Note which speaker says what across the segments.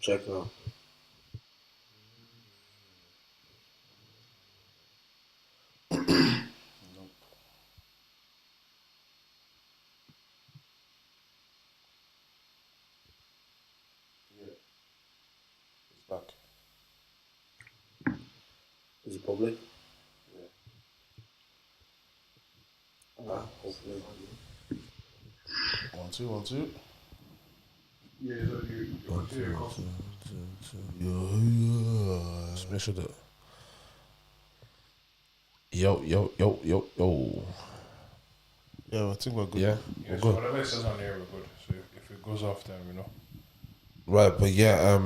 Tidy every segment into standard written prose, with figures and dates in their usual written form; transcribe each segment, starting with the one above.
Speaker 1: Check now.
Speaker 2: It's back.
Speaker 1: Is it public? Ah, hopefully.
Speaker 2: 1 2 1 2.
Speaker 3: Yeah, so you continue your call.
Speaker 2: Just make sure that. Yo. Yeah, I think we're good.
Speaker 3: Yeah,
Speaker 2: we're
Speaker 3: so
Speaker 2: good.
Speaker 3: whatever it says on there, we're good. So if it goes off, then we know.
Speaker 2: Right, but yeah,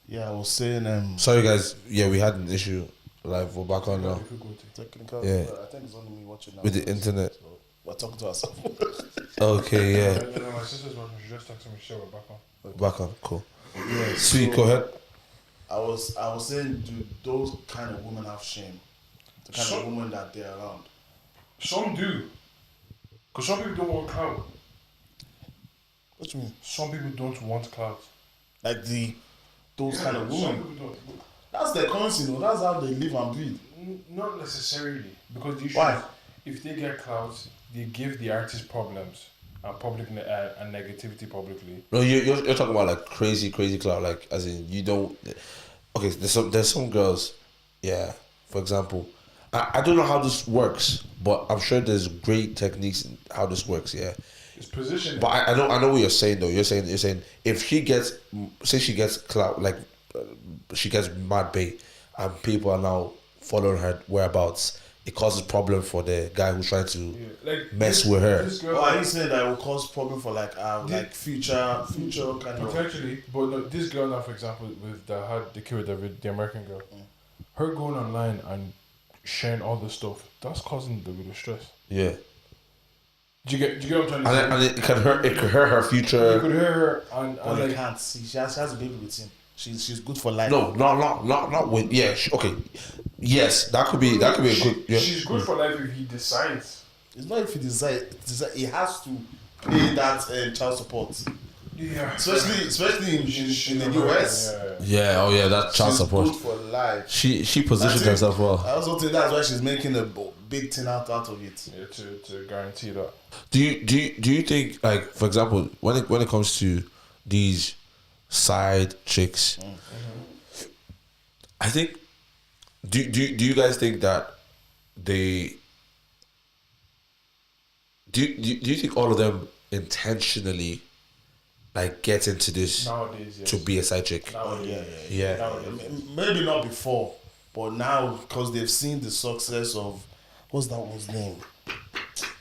Speaker 4: Yeah, I was saying
Speaker 2: sorry guys, yeah, we had an issue. Live, we're back on now.
Speaker 4: technical.
Speaker 2: Yeah.
Speaker 4: But I think it's only me watching now.
Speaker 2: With the internet.
Speaker 4: So we're talking to ourselves.
Speaker 2: Okay, yeah.
Speaker 3: No, my sister's watching. She just texted me. She said we're back on.
Speaker 2: Back on, cool.
Speaker 4: Yeah,
Speaker 2: Sweet,
Speaker 4: so
Speaker 2: go ahead.
Speaker 4: I was saying, do those kind of women have shame? The kind of women that they're around.
Speaker 3: Some do. Because some people don't want clout.
Speaker 4: What do you mean?
Speaker 3: Some people don't want clout.
Speaker 4: Like those kind of
Speaker 3: Some
Speaker 4: women.
Speaker 3: people don't.
Speaker 4: That's their currency, though. That's how they live and breathe.
Speaker 3: Not necessarily. Because the issue
Speaker 4: Why?
Speaker 3: is, if they get clout, they give the artist problems and and negativity publicly.
Speaker 2: No, you're talking about like crazy cloud, like as in you don't. Okay, there's some girls, yeah. For example, I don't know how this works, but I'm sure there's great techniques in how this works, yeah.
Speaker 3: It's positioning.
Speaker 2: But I know what you're saying though. You're saying if she gets, say she gets clout, like she gets mad bait, and people are now following her whereabouts, it causes problem for the guy who's trying to mess with her.
Speaker 4: Oh, are you saying that it will cause problem for like future kind of
Speaker 3: potentially? But no, this girl now, for example, with the kid with the American girl, her going online and sharing all this stuff, that's causing the bit of stress.
Speaker 2: Yeah.
Speaker 3: Do you get what I'm trying to say?
Speaker 2: And it could hurt her future.
Speaker 3: You could hear her and
Speaker 4: But
Speaker 3: like,
Speaker 4: you can't see. She has a baby with him. She's good for life.
Speaker 2: No, not with. Yeah, okay. Yes, that could be a good. Yeah.
Speaker 3: She's good for life if he decides.
Speaker 4: It's not if he decide. He has to pay that child support.
Speaker 3: Yeah.
Speaker 4: Especially in the US.
Speaker 2: Yeah, oh yeah, that child
Speaker 4: She's
Speaker 2: support.
Speaker 4: good for life.
Speaker 2: She positioned herself well.
Speaker 4: I also think that's why she's making a big thing out of it.
Speaker 3: Yeah, to guarantee that.
Speaker 2: Do you think, like, for example, when it comes to these side chicks, I think do you guys think that they do you think all of them intentionally like get into this
Speaker 3: Nowadays, yes.
Speaker 2: to be a side chick? Yeah.
Speaker 3: Nowadays.
Speaker 4: Maybe not before, but now because they've seen the success of what's that one's name?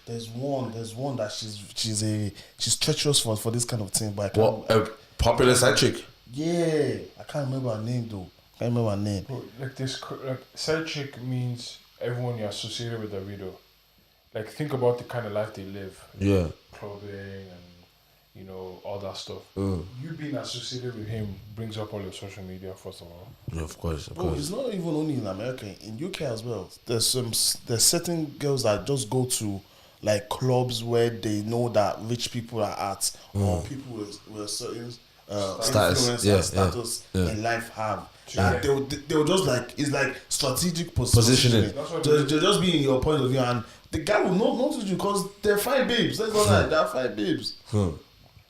Speaker 4: There's one that she's treacherous for this kind of thing, but I can't.
Speaker 2: What, a popular side chick?
Speaker 4: Yeah, I can't remember her name though. Can't remember her name.
Speaker 3: Bro, like this, like side chick means everyone you're associated with a widow. Like think about the kind of life they live.
Speaker 2: Yeah.
Speaker 3: Clubbing and all that stuff. You being associated with him brings up all your social media first of all.
Speaker 2: Yeah, of course.
Speaker 4: Bro, it's not even only in America, in UK as well. There's certain girls that just go to like clubs where they know that rich people are at, or people with certain influence and status in life have. That they'll just like, it's like strategic positioning. They'll just be in your point of view, and the guy will not notice you because they're fine babes. That's not like they're fine babes.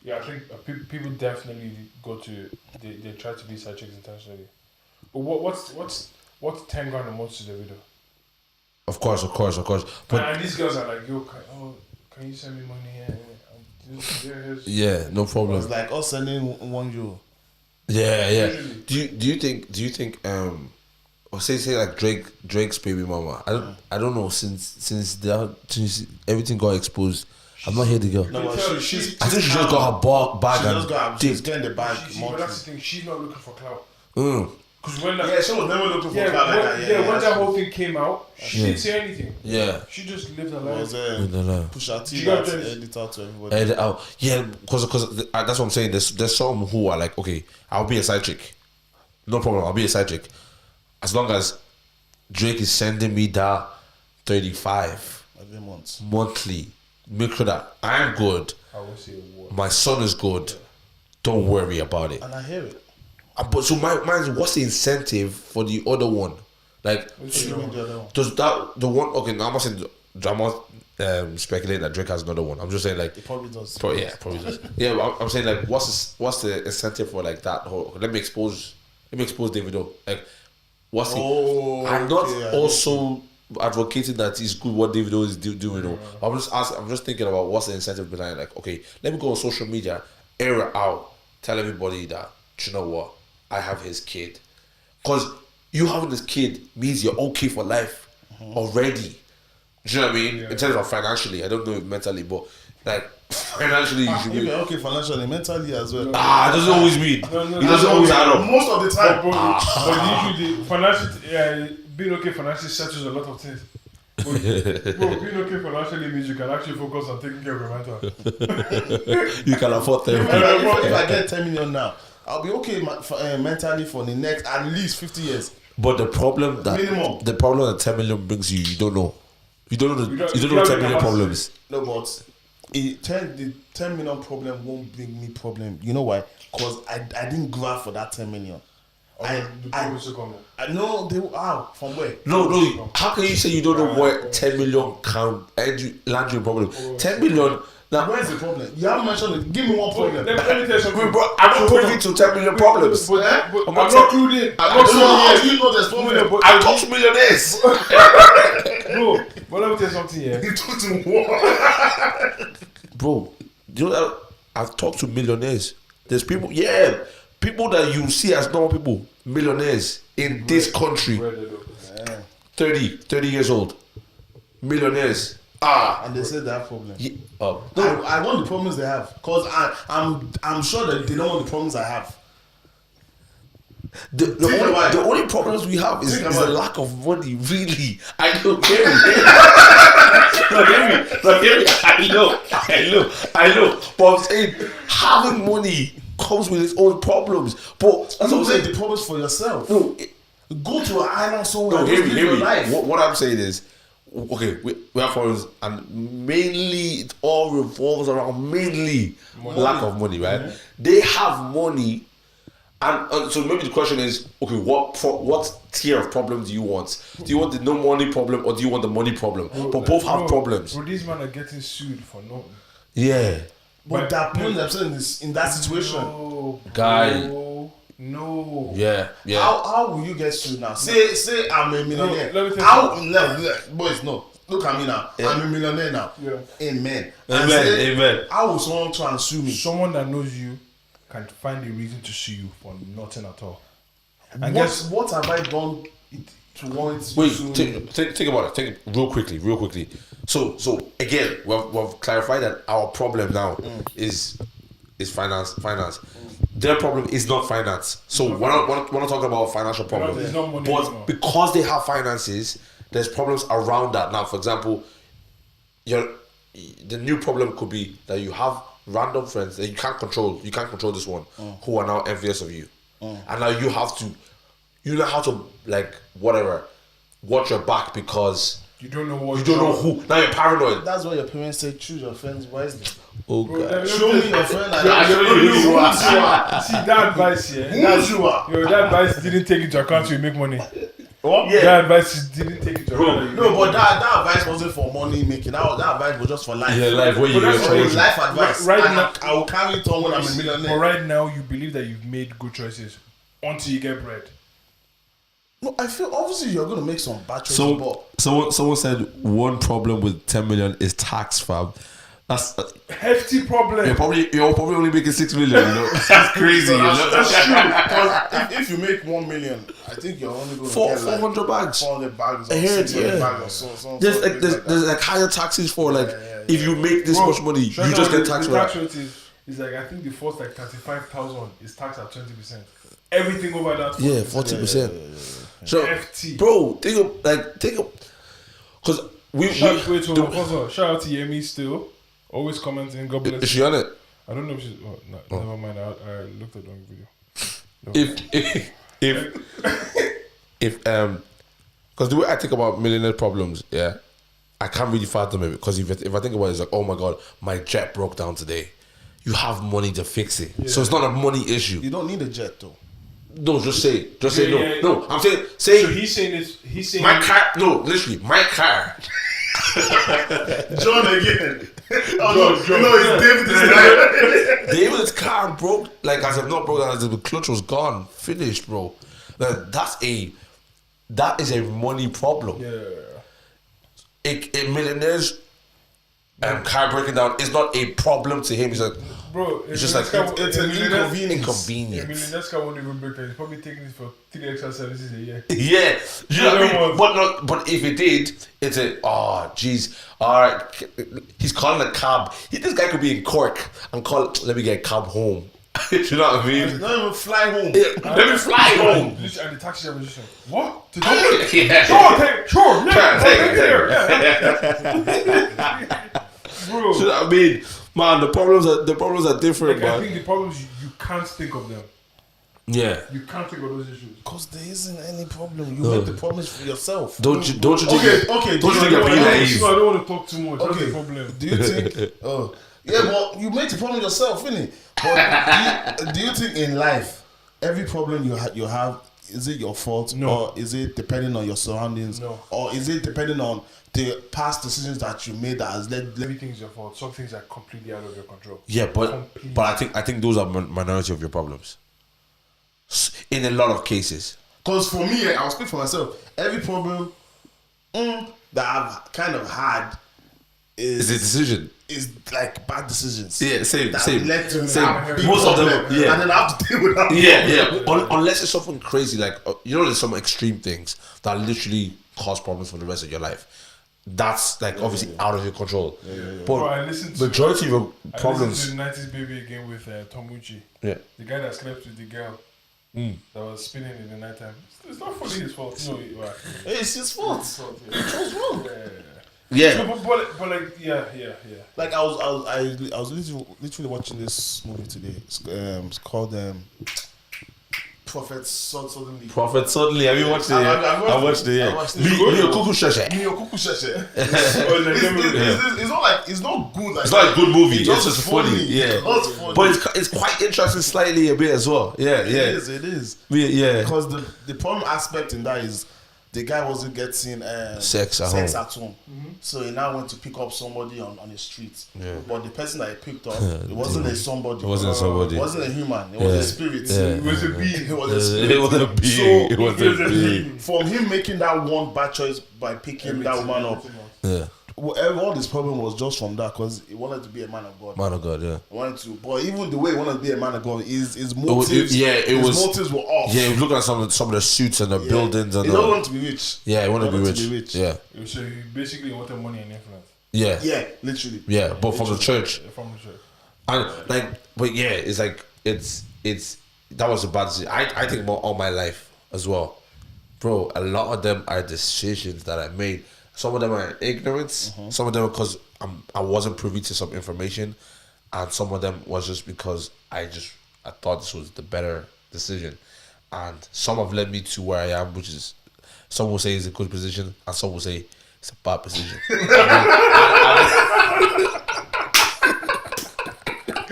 Speaker 3: Yeah, I think people definitely go to they try to be side chicks intentionally. But what's 10 grand a month to the widow?
Speaker 2: Of course. But
Speaker 3: and these girls are like, yo, can you send me money here?
Speaker 2: yeah, no problem.
Speaker 4: It's like us sending €1.
Speaker 2: Yeah. Do you think or say like Drake's baby mama? I don't know since everything got exposed. I'm not here to go.
Speaker 4: No, but she's
Speaker 2: I think she just got her bag
Speaker 4: she's getting the bag.
Speaker 3: But that's the thing. She's not looking for clout. Because when
Speaker 4: she was never looking for clout like that.
Speaker 3: When that whole thing came out, she didn't say anything.
Speaker 2: Yeah.
Speaker 3: She just lived her life.
Speaker 4: Push her teeth out, edit out to everybody.
Speaker 2: Edit out. Yeah, because that's what I'm saying. There's some who are like, okay, I'll be a side chick. No problem. I'll be a side chick. As long as Drake is sending me that 35
Speaker 4: every month
Speaker 2: monthly. Make sure that I'm good.
Speaker 3: I will say what.
Speaker 2: My son is good. don't worry about it.
Speaker 4: And I hear it.
Speaker 2: But so mine is, what's the incentive for the other one? Like,
Speaker 4: What you mean the other one?
Speaker 2: does that the one? Okay, now I'm not saying I'm not speculating that Drake has another one. I'm just saying like
Speaker 4: It probably does.
Speaker 2: probably does. Yeah, but I'm saying like what's the incentive for like that whole? Let me expose Davido. Like, what's the?
Speaker 4: Oh,
Speaker 2: I'm not
Speaker 4: okay,
Speaker 2: also advocating that it's good what Davido is doing. You know, I'm just asking. I'm just thinking about what's the incentive behind. Like, okay, let me go on social media, air it out, tell everybody that, you know what, I have his kid, because you having this kid means you're okay for life already. Do you know what I mean? In terms of financially, I don't know if mentally, but like financially, you should
Speaker 4: If
Speaker 2: be.
Speaker 4: you're okay financially, mentally as well.
Speaker 2: It doesn't always mean.
Speaker 3: No,
Speaker 2: It doesn't always add up.
Speaker 4: Most of the time.
Speaker 3: But usually, financial, being okay financially settles a lot of things. But, bro, being okay financially means you can actually focus on taking care of your mental.
Speaker 2: You can afford
Speaker 4: If
Speaker 2: therapy.
Speaker 4: if I get 10 million now, I'll be okay mentally for the next at least 50 years.
Speaker 2: But the problem
Speaker 4: Minimum.
Speaker 2: that 10 million brings you don't know. You don't know
Speaker 3: You don't
Speaker 2: the
Speaker 3: have
Speaker 2: 10
Speaker 3: the
Speaker 2: million
Speaker 3: capacity.
Speaker 2: problems.
Speaker 4: No, but the 10 million problem won't bring me problem. You know why? Because I didn't grab for that 10 million. I know they from where?
Speaker 2: No. How can you say you don't know what 10 million can land you a problem? 10 million. Now,
Speaker 4: Where's the problem? You haven't mentioned it. Give me one problem.
Speaker 3: Let me tell you something.
Speaker 2: bro, I'm not privy to 10 million problems.
Speaker 3: But
Speaker 2: I'm
Speaker 3: I'm
Speaker 2: not
Speaker 3: not clued in.
Speaker 2: I'm
Speaker 3: I'm
Speaker 2: not
Speaker 3: not
Speaker 2: clued
Speaker 4: How
Speaker 3: clued
Speaker 4: do you know there's problem?
Speaker 3: in. But
Speaker 2: I talk to millionaires.
Speaker 3: bro, but let me tell you something here.
Speaker 4: You talk to what?
Speaker 2: Bro, you know, I've talked to millionaires. There's people that you see as normal people, millionaires in this country, 30 years old, millionaires.
Speaker 4: And they said they have problem.
Speaker 2: No,
Speaker 4: I want the problems they have, because I'm sure that they don't want the problems I have.
Speaker 2: the only problems we have is the lack of money. Really, I don't care. Hear me. I know. But I'm saying having money comes with its own problems. But that's what I'm saying.
Speaker 4: The problems for yourself.
Speaker 2: No,
Speaker 4: Go to an island somewhere.
Speaker 2: no,
Speaker 4: Just
Speaker 2: hear
Speaker 4: live
Speaker 2: me.
Speaker 4: your life.
Speaker 2: What I'm saying is, okay, we have problems, and mainly it all revolves around lack of money, right?
Speaker 4: Mm-hmm.
Speaker 2: They have money, and so maybe the question is, okay, what tier of problem do you want? Do you want the no money problem, or do you want the money problem? But both have problems.
Speaker 3: Bro, these men are getting sued for nothing.
Speaker 2: Yeah,
Speaker 4: But they're putting themselves in that situation.
Speaker 3: No,
Speaker 2: Guy.
Speaker 3: No.
Speaker 2: yeah.
Speaker 4: How will you get sued now? Say I'm a millionaire.
Speaker 3: No, let me tell you
Speaker 4: Boys, no. Look at me now.
Speaker 2: Yeah.
Speaker 4: I'm a millionaire now.
Speaker 3: Yeah.
Speaker 4: Amen.
Speaker 2: Amen.
Speaker 4: How will someone try and sue me?
Speaker 3: Someone that knows you can find a reason to sue you for nothing at all. And guess
Speaker 4: What have I done to warrant you
Speaker 2: Wait,
Speaker 4: suing me?
Speaker 2: think about it. Think real quickly. So again, we've clarified that our problem now is finance. Their problem is not finance. So we're not talking about financial problem.
Speaker 3: It's not money
Speaker 2: But
Speaker 3: anymore.
Speaker 2: because they have finances, there's problems around that. Now, for example, the new problem could be that you have random friends that you can't control. You can't control this one who are now envious of you, and now you know how to like whatever watch your back because
Speaker 3: you don't know what
Speaker 2: you don't know who. Now you're paranoid.
Speaker 4: That's why your parents say choose your friends wisely.
Speaker 2: Oh
Speaker 3: Bro,
Speaker 2: god.
Speaker 4: Show me your friend and
Speaker 2: I
Speaker 4: I'll
Speaker 2: know
Speaker 4: show you
Speaker 2: who
Speaker 4: who
Speaker 2: you are.
Speaker 3: See that advice here.
Speaker 4: Who you are.
Speaker 3: That advice didn't take into account so you make money.
Speaker 4: What?
Speaker 3: That advice didn't take into account. that you
Speaker 4: No,
Speaker 3: make
Speaker 4: but that advice wasn't for money making. That advice was just for life.
Speaker 2: Yeah, like when you
Speaker 3: But that's
Speaker 2: were
Speaker 3: what
Speaker 4: It's life advice.
Speaker 3: Right
Speaker 4: And
Speaker 3: now-
Speaker 4: I will carry it on when I'm a
Speaker 3: But
Speaker 4: millionaire.
Speaker 3: right now, you believe that you've made good choices until you get bread.
Speaker 4: No, I feel obviously you're gonna make some bad choices, but
Speaker 2: someone said one problem with 10 million is tax, fam. That's
Speaker 3: Hefty problem.
Speaker 2: you're probably only making 6 million. You know, that's crazy. You know?
Speaker 4: that's true. Because if you make 1 million, I think you're only gonna get like
Speaker 2: 400 bags.
Speaker 4: 400 bags or
Speaker 2: I heard,
Speaker 4: 600
Speaker 2: yeah.
Speaker 4: bags or so.
Speaker 2: There's like higher taxes for like if you make this much money, you just get taxed
Speaker 3: the
Speaker 2: for
Speaker 3: tax
Speaker 2: that.
Speaker 3: rate is like I think the first like 35,000 is taxed at 20%. Everything over that.
Speaker 2: Yeah, 40%. So,
Speaker 3: FT.
Speaker 2: bro, think of, because
Speaker 3: Shout out to Yemi still. Always commenting. God bless.
Speaker 2: is she on it?
Speaker 3: I don't know if she's. Oh, no, never mind. I looked at the wrong video.
Speaker 2: If because the way I think about millionaire problems, yeah, I can't really fathom it because if I think about it, it's like, oh my god, my jet broke down today. you have money to fix it. So it's not a money issue.
Speaker 4: You don't need a jet though.
Speaker 2: No, just say no.
Speaker 3: Yeah.
Speaker 2: No, I'm saying say
Speaker 3: So he's saying
Speaker 2: my car. No, literally, my car.
Speaker 4: John again.
Speaker 3: John.
Speaker 4: No, it's David this time.
Speaker 2: David's car broke. Like as if not broke, as if the clutch was gone, finished, bro. Like, that is a money problem. A millionaire's car breaking down is not a problem to him. He's like,
Speaker 3: bro,
Speaker 2: it's just like
Speaker 4: it's an inconvenience.
Speaker 3: Millionaire's car won't even break down. He's probably taking it for 3 extra services a year.
Speaker 2: yeah, you know what I mean? But if he did, it's all right. He's calling a cab. This guy could be in Cork and call. Let me get a cab home. You know what I mean?
Speaker 4: Not even fly home.
Speaker 2: Yeah, let me fly home.
Speaker 3: And the taxi driver just like, what? To Dublin?
Speaker 2: Yeah.
Speaker 3: Sure, yeah,
Speaker 2: Take
Speaker 3: yeah. Bro,
Speaker 2: You know what I mean? Man, the problems are different,
Speaker 3: like, I
Speaker 2: man.
Speaker 3: think the problems you can't think of them.
Speaker 2: Yeah.
Speaker 3: You can't think of those issues.
Speaker 4: Because there isn't any problem. You make the problems for yourself.
Speaker 2: Don't you think
Speaker 4: Okay.
Speaker 2: don't you
Speaker 4: do
Speaker 2: think
Speaker 4: you
Speaker 2: you're being
Speaker 4: know-
Speaker 2: naive?
Speaker 3: I don't want to talk too much. That's
Speaker 4: Okay.
Speaker 3: the problem.
Speaker 4: Do you think? Yeah, but you make the problem yourself, innit? But do you think in life, every problem you have, is it your fault?
Speaker 3: No.
Speaker 4: Or is it depending on your surroundings?
Speaker 3: No.
Speaker 4: Or is it depending on the past decisions that you made that has led?
Speaker 3: Everything's your fault. Some things are completely out of your control.
Speaker 2: Yeah, but
Speaker 3: Completely.
Speaker 2: I think those are minority of your problems. In a lot of cases.
Speaker 4: Because for me, I'll speak for myself. Every problem that I've kind of had
Speaker 2: It's a decision.
Speaker 4: is like bad decisions.
Speaker 2: Yeah, same.
Speaker 4: That led to
Speaker 2: Same.
Speaker 4: that big
Speaker 2: Most of them,
Speaker 4: problem,
Speaker 2: yeah.
Speaker 4: and then I have to deal with that.
Speaker 2: Yeah. Unless it's something crazy, like there's some extreme things that literally cause problems for the rest of your life. That's like obviously out of your control. But
Speaker 3: Bro, I listened to
Speaker 2: majority of your
Speaker 3: I
Speaker 2: problems.
Speaker 3: listened to 90s Baby again with Tomuchi.
Speaker 2: Yeah.
Speaker 3: The guy that slept with the girl that was spinning in the nighttime. It's not fully his fault. No, right.
Speaker 4: It's his fault.
Speaker 3: His fault, yeah.
Speaker 4: What's wrong?
Speaker 2: Yeah.
Speaker 3: So, but like, yeah.
Speaker 4: Like I was literally watching this movie today. It's called Prophet Suddenly.
Speaker 2: Prophet suddenly. Have you watched it? I watched it.
Speaker 4: I watched it.
Speaker 2: Leo Kuku Sheshe.
Speaker 4: Mio Kuku Sheshe.
Speaker 3: Oh,
Speaker 4: It's not good. Like
Speaker 2: It's not a good movie. It's
Speaker 4: just
Speaker 2: just funny. Yeah.
Speaker 4: It's funny.
Speaker 2: But it's quite interesting slightly a bit as well. Yeah, yeah.
Speaker 4: It is.
Speaker 2: Yeah.
Speaker 4: Because the problem aspect in that is the guy wasn't getting
Speaker 2: Sex at
Speaker 4: home. So he now went to pick up somebody on the street.
Speaker 2: Yeah.
Speaker 4: But the person that he picked up, it wasn't a somebody.
Speaker 2: It wasn't somebody.
Speaker 4: It wasn't a human. It was a spirit.
Speaker 2: Yeah.
Speaker 3: it was a being.
Speaker 4: It was a spirit.
Speaker 2: It was a being.
Speaker 4: So,
Speaker 2: It was a being.
Speaker 4: From him making that one bad choice by picking that woman up,
Speaker 2: Yeah.
Speaker 4: all this problem was just from that because he wanted to be a man of God.
Speaker 2: Man of God, yeah.
Speaker 4: He wanted to, but even the way he wanted to be a man of God, his motives,
Speaker 2: his
Speaker 4: motives were off.
Speaker 2: Yeah, look at some of the suits and the buildings and
Speaker 4: he don't want to be rich.
Speaker 2: yeah, he wanted to be
Speaker 4: wanted
Speaker 2: rich. Yeah,
Speaker 3: So he basically wanted money and influence
Speaker 2: yeah,
Speaker 4: Yeah, literally.
Speaker 2: yeah. But from the church,
Speaker 3: from the church.
Speaker 2: and but yeah, it's like it's that was a bad decision. I think about all my life as well, bro. A lot of them are decisions that I made. Some of them are ignorance. Some of them are because I wasn't privy to some information, and some of them was just because I thought this was the better decision, and some have led me to where I am, which is some will say is a good position, and some will say it's a bad position.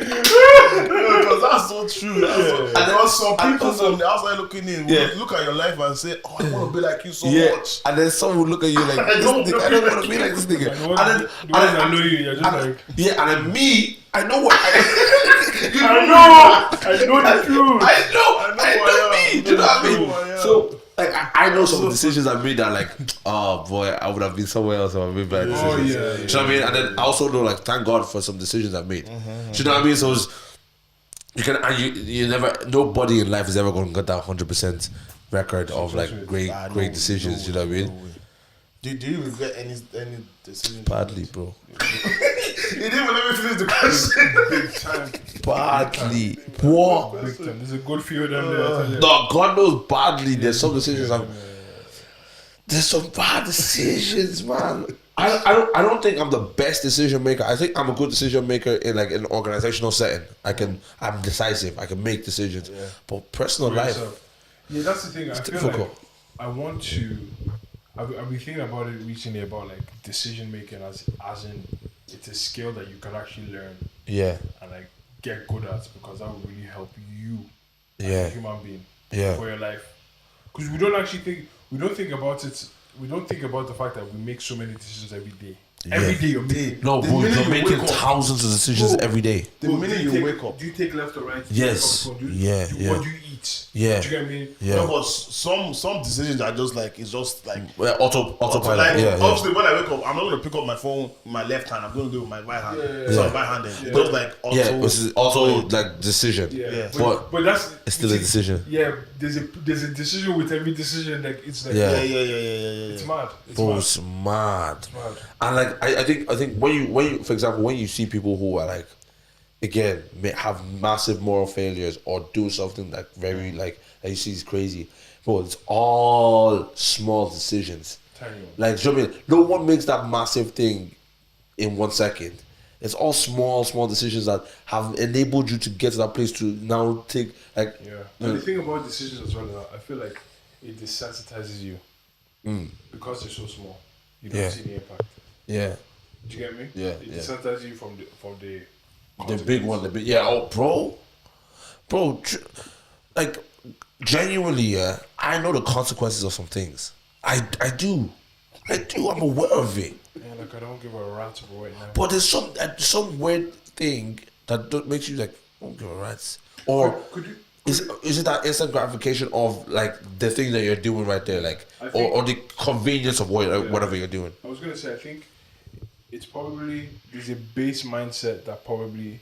Speaker 4: Because that's so true. And there was some people from the outside looking in would look at your life and say, "Oh, I want to be like you so much."
Speaker 2: And then some will look at you like, I don't want to be like this nigga.
Speaker 3: And the ones that know you, you're just like,
Speaker 2: yeah, and then me, I know what I
Speaker 3: I know the truth.
Speaker 2: I know me. Do you know what I mean?
Speaker 4: who I am.
Speaker 2: So, like, I know some of the decisions I made that, like, oh boy, I would have been somewhere else if I made bad decisions.
Speaker 3: Oh, yeah.
Speaker 2: Do you know what I mean? And then I also know, like, thank God for some decisions I made. Do you know what I mean? So you never, nobody in life is ever going to get that 100% record of like great decisions. You know what I mean?
Speaker 4: Do you regret any decision?
Speaker 2: Badly, bro.
Speaker 4: You didn't even let me finish the question.
Speaker 3: Big time.
Speaker 2: Badly. What?
Speaker 3: Big time. There's a good few of them there. I tell you.
Speaker 2: No, God knows badly. There's some decisions there's some bad decisions, man. I don't think I'm the best decision maker. I think I'm a good decision maker in like an organizational setting. I'm decisive. I can make decisions. Yeah. But personal life,
Speaker 3: yeah, that's the thing. I feel
Speaker 2: difficult.
Speaker 3: like I want to. I've been thinking about it recently about like decision making as in it's a skill that you can actually learn.
Speaker 2: Yeah.
Speaker 3: And like get good at, because that will really help you as
Speaker 2: Yeah.
Speaker 3: a human being
Speaker 2: Yeah.
Speaker 3: for your life. Because we don't think about it. We don't think about the fact that we make so many decisions every day. Every day you're making.
Speaker 2: No,
Speaker 4: The
Speaker 2: bro,
Speaker 4: minute
Speaker 2: you're
Speaker 4: you
Speaker 2: making
Speaker 4: wake up-
Speaker 2: thousands of decisions
Speaker 3: Bro.
Speaker 2: every day.
Speaker 4: The minute you wake up.
Speaker 3: Do you take left or right?
Speaker 2: Yes.
Speaker 3: Do you,
Speaker 2: Yeah, yeah.
Speaker 3: What do you eat?
Speaker 2: Yeah.
Speaker 3: Do you get me?
Speaker 2: Yeah.
Speaker 4: No, but some decisions are just like, it's just like,
Speaker 2: Well, autopilot.
Speaker 4: like,
Speaker 2: yeah, yeah.
Speaker 4: obviously when I wake up, I'm not gonna pick up my phone with my left hand. I'm gonna do it with my right hand. So I'm right-handed.
Speaker 3: Yeah.
Speaker 4: Just like auto.
Speaker 2: Yeah, this is also like decision.
Speaker 3: Yeah.
Speaker 4: Yeah.
Speaker 3: But that's
Speaker 2: It's still a decision.
Speaker 3: Yeah, there's a decision with every decision. Like it's like
Speaker 2: Yeah.
Speaker 4: Yeah.
Speaker 3: it's mad. It's
Speaker 2: Bro,
Speaker 3: mad.
Speaker 2: it's mad.
Speaker 3: It's mad.
Speaker 2: And like I think when you for example when you see people who are like again have massive moral failures or do something like very like that you see is crazy, bro, it's all small decisions.
Speaker 3: Tiny one.
Speaker 2: Like, do you know what I mean? No one makes that massive thing in 1 second. It's all small decisions that have enabled you to get to that place to now take like
Speaker 3: Yeah. And the thing about decisions as well, is that I feel like it desensitizes you because they're so small. You don't
Speaker 2: Yeah.
Speaker 3: see the impact.
Speaker 2: yeah.
Speaker 3: Do you get me?
Speaker 2: Yeah,
Speaker 3: It
Speaker 2: yeah.
Speaker 3: desensitizes you from the
Speaker 2: Big one, bro, like genuinely, yeah, I know the consequences of some things. I do. I'm aware of it.
Speaker 3: Yeah, like I don't give a rat's about right now.
Speaker 2: But there's some weird thing that makes you like, don't give a rat's. Or
Speaker 3: Could you?
Speaker 2: is it that instant gratification of like the thing that you're doing right there, like,
Speaker 3: I think-
Speaker 2: or the convenience of whatever you're doing?
Speaker 3: I was gonna say, I think it's probably there's a base mindset that probably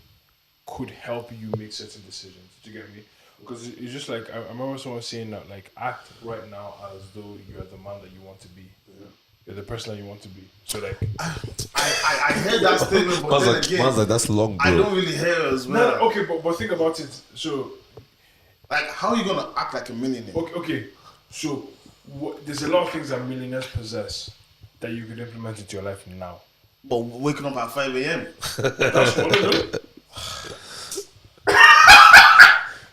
Speaker 3: could help you make certain decisions. Do you get me? Because it's just like I remember someone saying that, like, act right now as though you're the man that you want to be. You're the person that you want to be. So like,
Speaker 4: I heard that statement, but then again,
Speaker 2: that's long,
Speaker 4: I don't really hear it as
Speaker 3: no,
Speaker 4: well.
Speaker 3: no, okay, but think about it. So
Speaker 4: Like, how are you gonna act like a millionaire?
Speaker 3: okay. So there's a lot of things that millionaires possess that you could implement into your life now.
Speaker 4: But waking up at 5 a.m.
Speaker 3: That's one of them.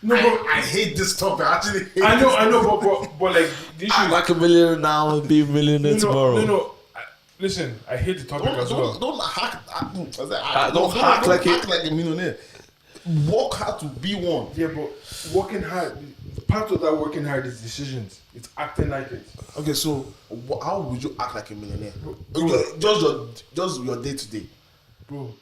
Speaker 3: No, but
Speaker 4: I hate this topic. I actually hate
Speaker 3: I know, but like the issue.
Speaker 2: like a millionaire now and be a millionaire tomorrow.
Speaker 3: No. Listen, I hate the topic as well.
Speaker 4: Don't hack.
Speaker 2: Don't hack like
Speaker 4: a millionaire. Work hard to be one.
Speaker 3: Yeah, but working hard. Part of that working hard is decisions. It's acting like it.
Speaker 4: Okay, so how would you act like a millionaire?
Speaker 3: Bro.
Speaker 4: Just your day to day.
Speaker 3: Bro,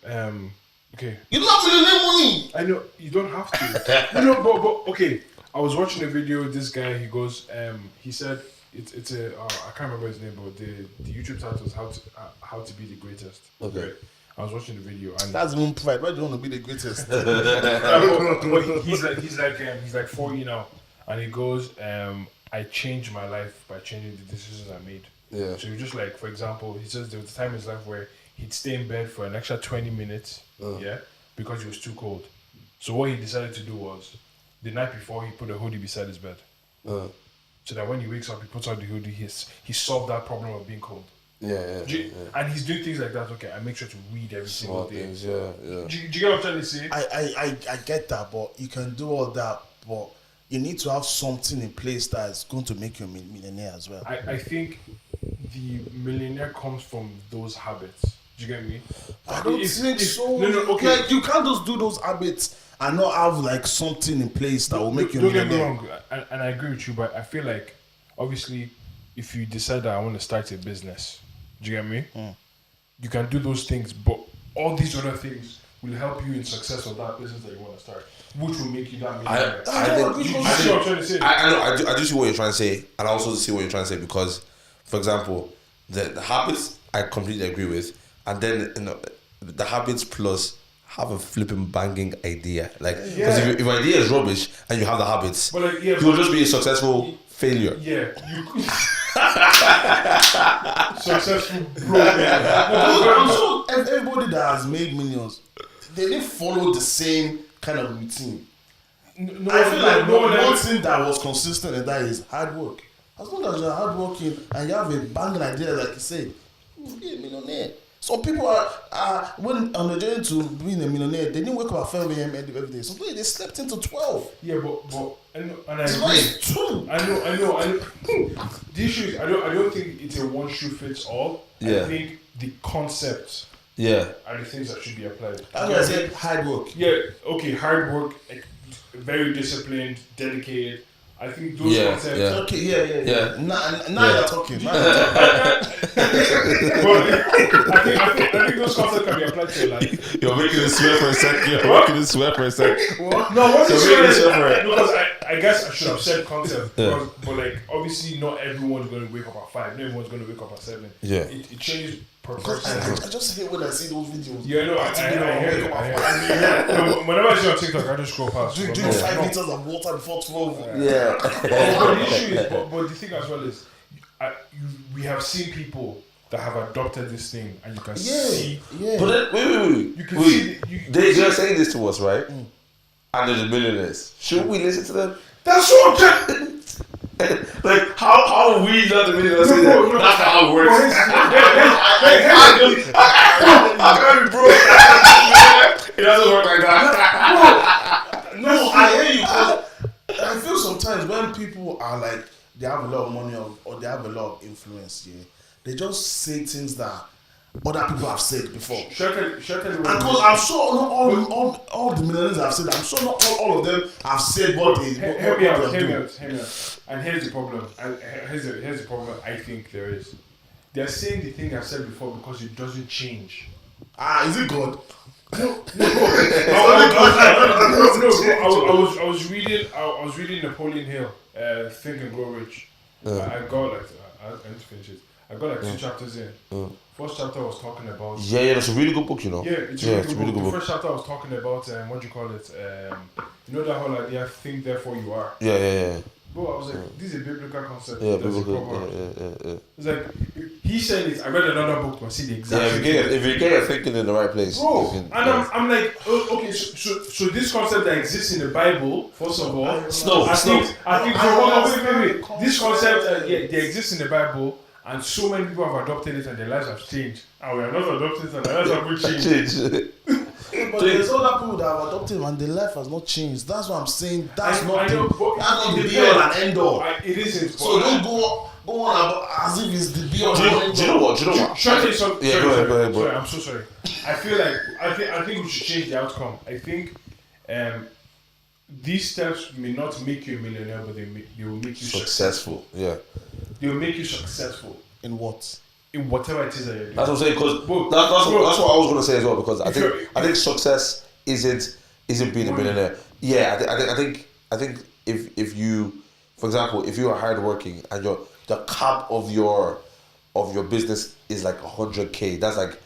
Speaker 3: okay.
Speaker 4: You don't have millionaire money.
Speaker 3: I know you don't have to. No, but okay. I was watching a video. This guy, he goes, he said it's a I can't remember his name, but the YouTube title is how to be the greatest.
Speaker 2: Okay.
Speaker 3: Right? I was watching the video and
Speaker 4: That's even pride. Why do you want to be the greatest?
Speaker 3: but he's like 40 now, and he goes, I changed my life by changing the decisions I made.
Speaker 2: Yeah.
Speaker 3: So just like, for example, he says there was a time in his life where he'd stay in bed for an extra 20 minutes, because it was too cold. So what he decided to do was, the night before, he put a hoodie beside his bed. So that when he wakes up, he puts on the hoodie, he solved that problem of being cold.
Speaker 2: Yeah.
Speaker 3: And he's doing things like that. Okay, I make sure to read every single
Speaker 2: Small
Speaker 3: day.
Speaker 2: things, yeah.
Speaker 3: Do you get what I'm trying to say?
Speaker 4: I get that, but you can do all that, but you need to have something in place that is going to make you a millionaire as well.
Speaker 3: I think the millionaire comes from those habits. Do you get me?
Speaker 4: I don't think so.
Speaker 3: No, okay.
Speaker 4: Like, you can't just do those habits and not have like something in place that will make you a
Speaker 3: Don't get me
Speaker 4: millionaire.
Speaker 3: wrong, and I agree with you, but I feel like, obviously, if you decide that I want to start a business, do you get me? You can do those things, but all these other things will help you in success of that business that you want to start, which will make you that millionaire.
Speaker 2: I
Speaker 3: You see what I'm trying to say?
Speaker 2: I do see what you're trying to say, and I also see what you're trying to say because, for example, the habits I completely agree with, and then the habits plus have a flipping banging idea, like because if your idea is rubbish and you have the habits,
Speaker 3: But like,
Speaker 2: you'll just be a successful failure.
Speaker 3: Yeah, you successful broke man.
Speaker 4: I'm sure everybody that has made millions, they didn't follow the same kind of routine. I feel like one thing that was consistent in that is hard work. As long as you're hardworking and you have a banging idea, like you said, you'll be a millionaire. Some people are when on the journey to being a millionaire, they didn't wake up at 5 a.m. every day. Sometimes they slept into 12.
Speaker 3: Yeah, but and I
Speaker 4: It's
Speaker 3: agree.
Speaker 4: like 2.
Speaker 3: I know. The issue is I don't think it's a one shoe fits all.
Speaker 2: Yeah.
Speaker 3: I think the concept
Speaker 2: Yeah.
Speaker 3: are the things that should be applied.
Speaker 4: That's why I said hard work.
Speaker 3: Yeah, okay, hard work, like, very disciplined, dedicated. I think those
Speaker 2: Yeah,
Speaker 3: concepts.
Speaker 2: yeah.
Speaker 4: Okay, yeah.
Speaker 2: Yeah.
Speaker 4: Now
Speaker 2: Yeah.
Speaker 4: you're talking. Now you're talking.
Speaker 3: But I think those concepts can be applied to your life.
Speaker 2: You're making it swear for a second. You're making it swear for a second.
Speaker 3: No, what's
Speaker 2: So
Speaker 3: the
Speaker 2: maybe
Speaker 3: story?
Speaker 2: separate.
Speaker 3: Because I guess I should have said concept.
Speaker 2: Yeah.
Speaker 3: Because, but like, obviously, not everyone's going to wake up at 5. Not everyone's going to wake up at 7.
Speaker 2: Yeah.
Speaker 3: It changes per
Speaker 4: Because
Speaker 3: person.
Speaker 4: I just hate when I see those videos.
Speaker 3: Yeah, no, I hear you. I hear you. No, whenever I see on TikTok, I just scroll past.
Speaker 4: Drink
Speaker 3: But no,
Speaker 4: 5
Speaker 3: no.
Speaker 4: liters of water before 12.
Speaker 2: Yeah.
Speaker 3: But the issue is, but the thing as well is, we have seen people that have adopted this thing, and you can see.
Speaker 4: Yeah.
Speaker 2: But then, wait.
Speaker 3: You can see.
Speaker 2: They're saying this to us, right? And they're the millionaires. Should we listen to them?
Speaker 3: That's what I'm saying.
Speaker 2: Like, how are we not the millionaires?
Speaker 3: No, no.
Speaker 2: That's not how it works. I can't be broke. It doesn't work like that.
Speaker 4: No, I hear you. 'Cause I feel sometimes when people are like, they have a lot of money or they have a lot of influence, yeah, they just say things that other people have said before.
Speaker 3: Should I tell you
Speaker 4: And
Speaker 3: what
Speaker 4: because I'm sure not all the millionaires have said, I'm sure not all of them have said what they
Speaker 3: Hear me out.
Speaker 4: doing.
Speaker 3: And here's the problem. Here's the problem I think there is. They're saying the thing I said before because it doesn't change.
Speaker 4: Is it God?
Speaker 3: No, I was reading Napoleon Hill, Think and Grow Rich. I got like I need to finish it. I got like 2 chapters in. First chapter was talking about.
Speaker 2: Yeah, that's a really good book, you know.
Speaker 3: Yeah, it's a really good book. The first chapter was talking about what do you call it? You know that whole idea, think therefore you are.
Speaker 2: Yeah.
Speaker 3: Bro, I was like, this is a biblical concept.
Speaker 2: Yeah,
Speaker 3: That's
Speaker 2: biblical.
Speaker 3: a
Speaker 2: Yeah.
Speaker 3: It's like he said it. I read another book to see the exact.
Speaker 2: Yeah,
Speaker 3: same thing.
Speaker 2: if you get your thinking in the right place,
Speaker 3: Bro,
Speaker 2: you can,
Speaker 3: and I'm like, oh, okay, so this concept that exists in the Bible, first of all, I think, wait. This concept, they exist in the Bible, and so many people have adopted it, and their lives have changed. And we are not adopted it, and their lives have changed.
Speaker 4: But there's other people that have adopted and their life has not changed. That's what I'm saying. That's not the be all and end all.
Speaker 3: It isn't.
Speaker 4: So don't go on about as if it's the be all and end all.
Speaker 2: Do you know what?
Speaker 3: Should I tell you something?
Speaker 2: Yeah, go ahead, bro.
Speaker 3: Sorry, I'm so sorry. I feel like I think we should change the outcome. I think these steps may not make you a millionaire, but they will make you
Speaker 2: successful. Yeah.
Speaker 3: They will make you successful
Speaker 4: In what?
Speaker 3: in whatever it is that you're doing.
Speaker 2: That's what I'm saying, because that's what I was gonna say as well. Because I think success isn't being a millionaire. Yeah, I think if you, for example, if you are hardworking and the cap of your business is like 100K, that's like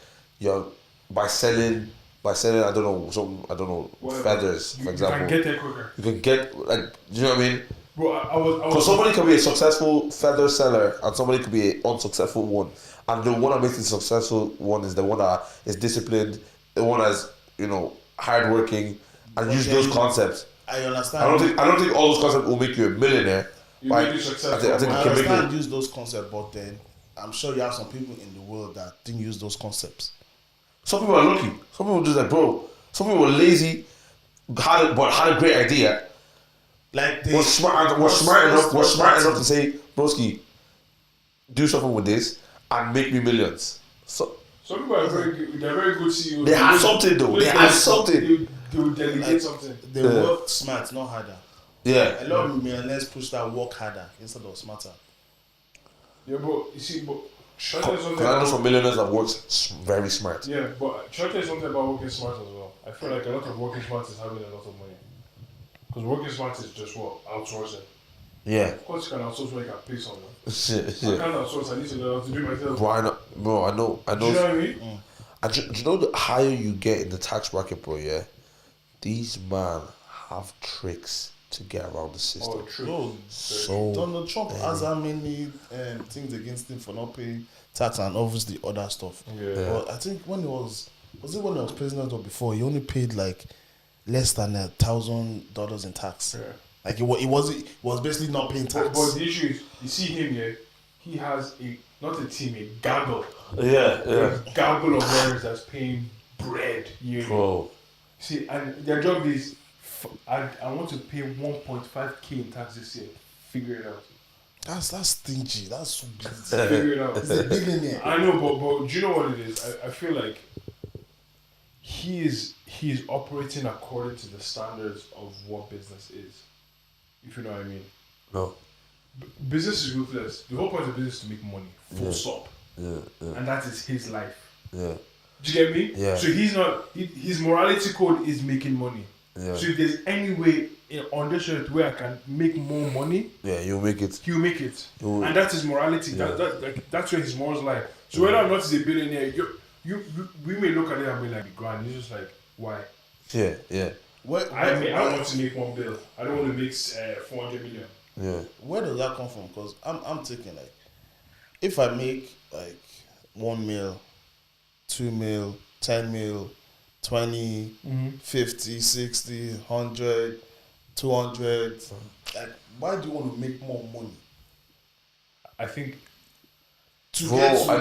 Speaker 2: by selling I don't know feathers, for example.
Speaker 3: You can get there quicker.
Speaker 2: You can get, like, do you know what I mean?
Speaker 3: Bro, I was
Speaker 2: Because somebody can be a successful feather seller and somebody could be an unsuccessful one. And the one that makes the successful one is the one that is disciplined, the one that's, hardworking, and use those concepts.
Speaker 4: I understand.
Speaker 2: I don't think all those concepts will make you a millionaire.
Speaker 3: You make you successful.
Speaker 2: I think
Speaker 4: I
Speaker 2: it can make
Speaker 4: understand
Speaker 2: you.
Speaker 4: use those concepts, but then I'm sure you have some people in the world that didn't use those concepts.
Speaker 2: Some people are lucky. Some people just like, bro. Some people were lazy, had a great idea.
Speaker 4: Like they
Speaker 2: We're smart enough to say, broski, do something with this and make me millions. So
Speaker 3: Some people are very good. They're very good CEOs.
Speaker 2: they have something though. They have something.
Speaker 3: They will delegate something.
Speaker 4: They work smart, not harder.
Speaker 2: Yeah.
Speaker 4: A lot of millionaires push that work harder instead of smarter.
Speaker 3: Yeah, but you see, should I tell you something
Speaker 2: Because I know
Speaker 3: about-
Speaker 2: some millionaires that works very smart.
Speaker 3: Yeah, but should I tell you something about working smart as well? I feel like a lot of working smart is having a lot of money. Because working smart is just what? Outsourcing.
Speaker 2: Yeah.
Speaker 3: Of course you can outsource when you can pay someone.
Speaker 2: Shit.
Speaker 3: I can't outsource, I need to know how to do it myself.
Speaker 2: Bro, I know.
Speaker 3: Do you know what I mean?
Speaker 2: And do you know the higher you get in the tax bracket, bro, yeah? These man have tricks to get around the system.
Speaker 3: Oh, true.
Speaker 4: No,
Speaker 2: So
Speaker 4: Donald Trump has how many things against him for not paying tax and obviously other stuff.
Speaker 3: Yeah.
Speaker 4: But I think when he was president or before, he only paid like less than $1,000 in tax.
Speaker 3: Yeah.
Speaker 4: Like he was basically not paying tax.
Speaker 3: But the issue is, you see him here, he has not a team, a gaggle.
Speaker 2: yeah.
Speaker 3: A gaggle of lawyers that's paying bread yearly.
Speaker 2: Bro.
Speaker 3: See, and their job is, I want to pay 1.5k in tax this year. Figure it out.
Speaker 4: That's stingy. That's so busy.
Speaker 3: Figure it out.
Speaker 4: He's a billionaire.
Speaker 3: I know, but do you know what it is? I feel like he is operating according to the standards of what business is. If you know what I mean.
Speaker 2: No.
Speaker 3: Business is ruthless. The whole point of business is to make money. Full
Speaker 2: Yeah.
Speaker 3: stop.
Speaker 2: Yeah. Yeah.
Speaker 3: And that is his life.
Speaker 2: Yeah.
Speaker 3: Do you get me?
Speaker 2: Yeah.
Speaker 3: So he's not. His morality code is making money.
Speaker 2: Yeah.
Speaker 3: So if there's any way on this earth where I can make more money,
Speaker 2: Yeah. You make it.
Speaker 3: he'll make it.
Speaker 2: You-
Speaker 3: And that's his morality.
Speaker 2: Yeah.
Speaker 3: That's where his morals lie. So whether or not he's a billionaire, we may look at it and be like, grand. He's just like, why?
Speaker 2: Yeah. Yeah.
Speaker 3: I want to make 1 bill. I don't want to make 400 million.
Speaker 2: Yeah.
Speaker 4: Where does that come from? Because I'm thinking like, if I make like 1 mil, 2 mil, 10 mil, 20, 50, 60, 100, 200, like, why do you want to make more money?
Speaker 3: I think
Speaker 4: To
Speaker 2: Bro,
Speaker 4: get to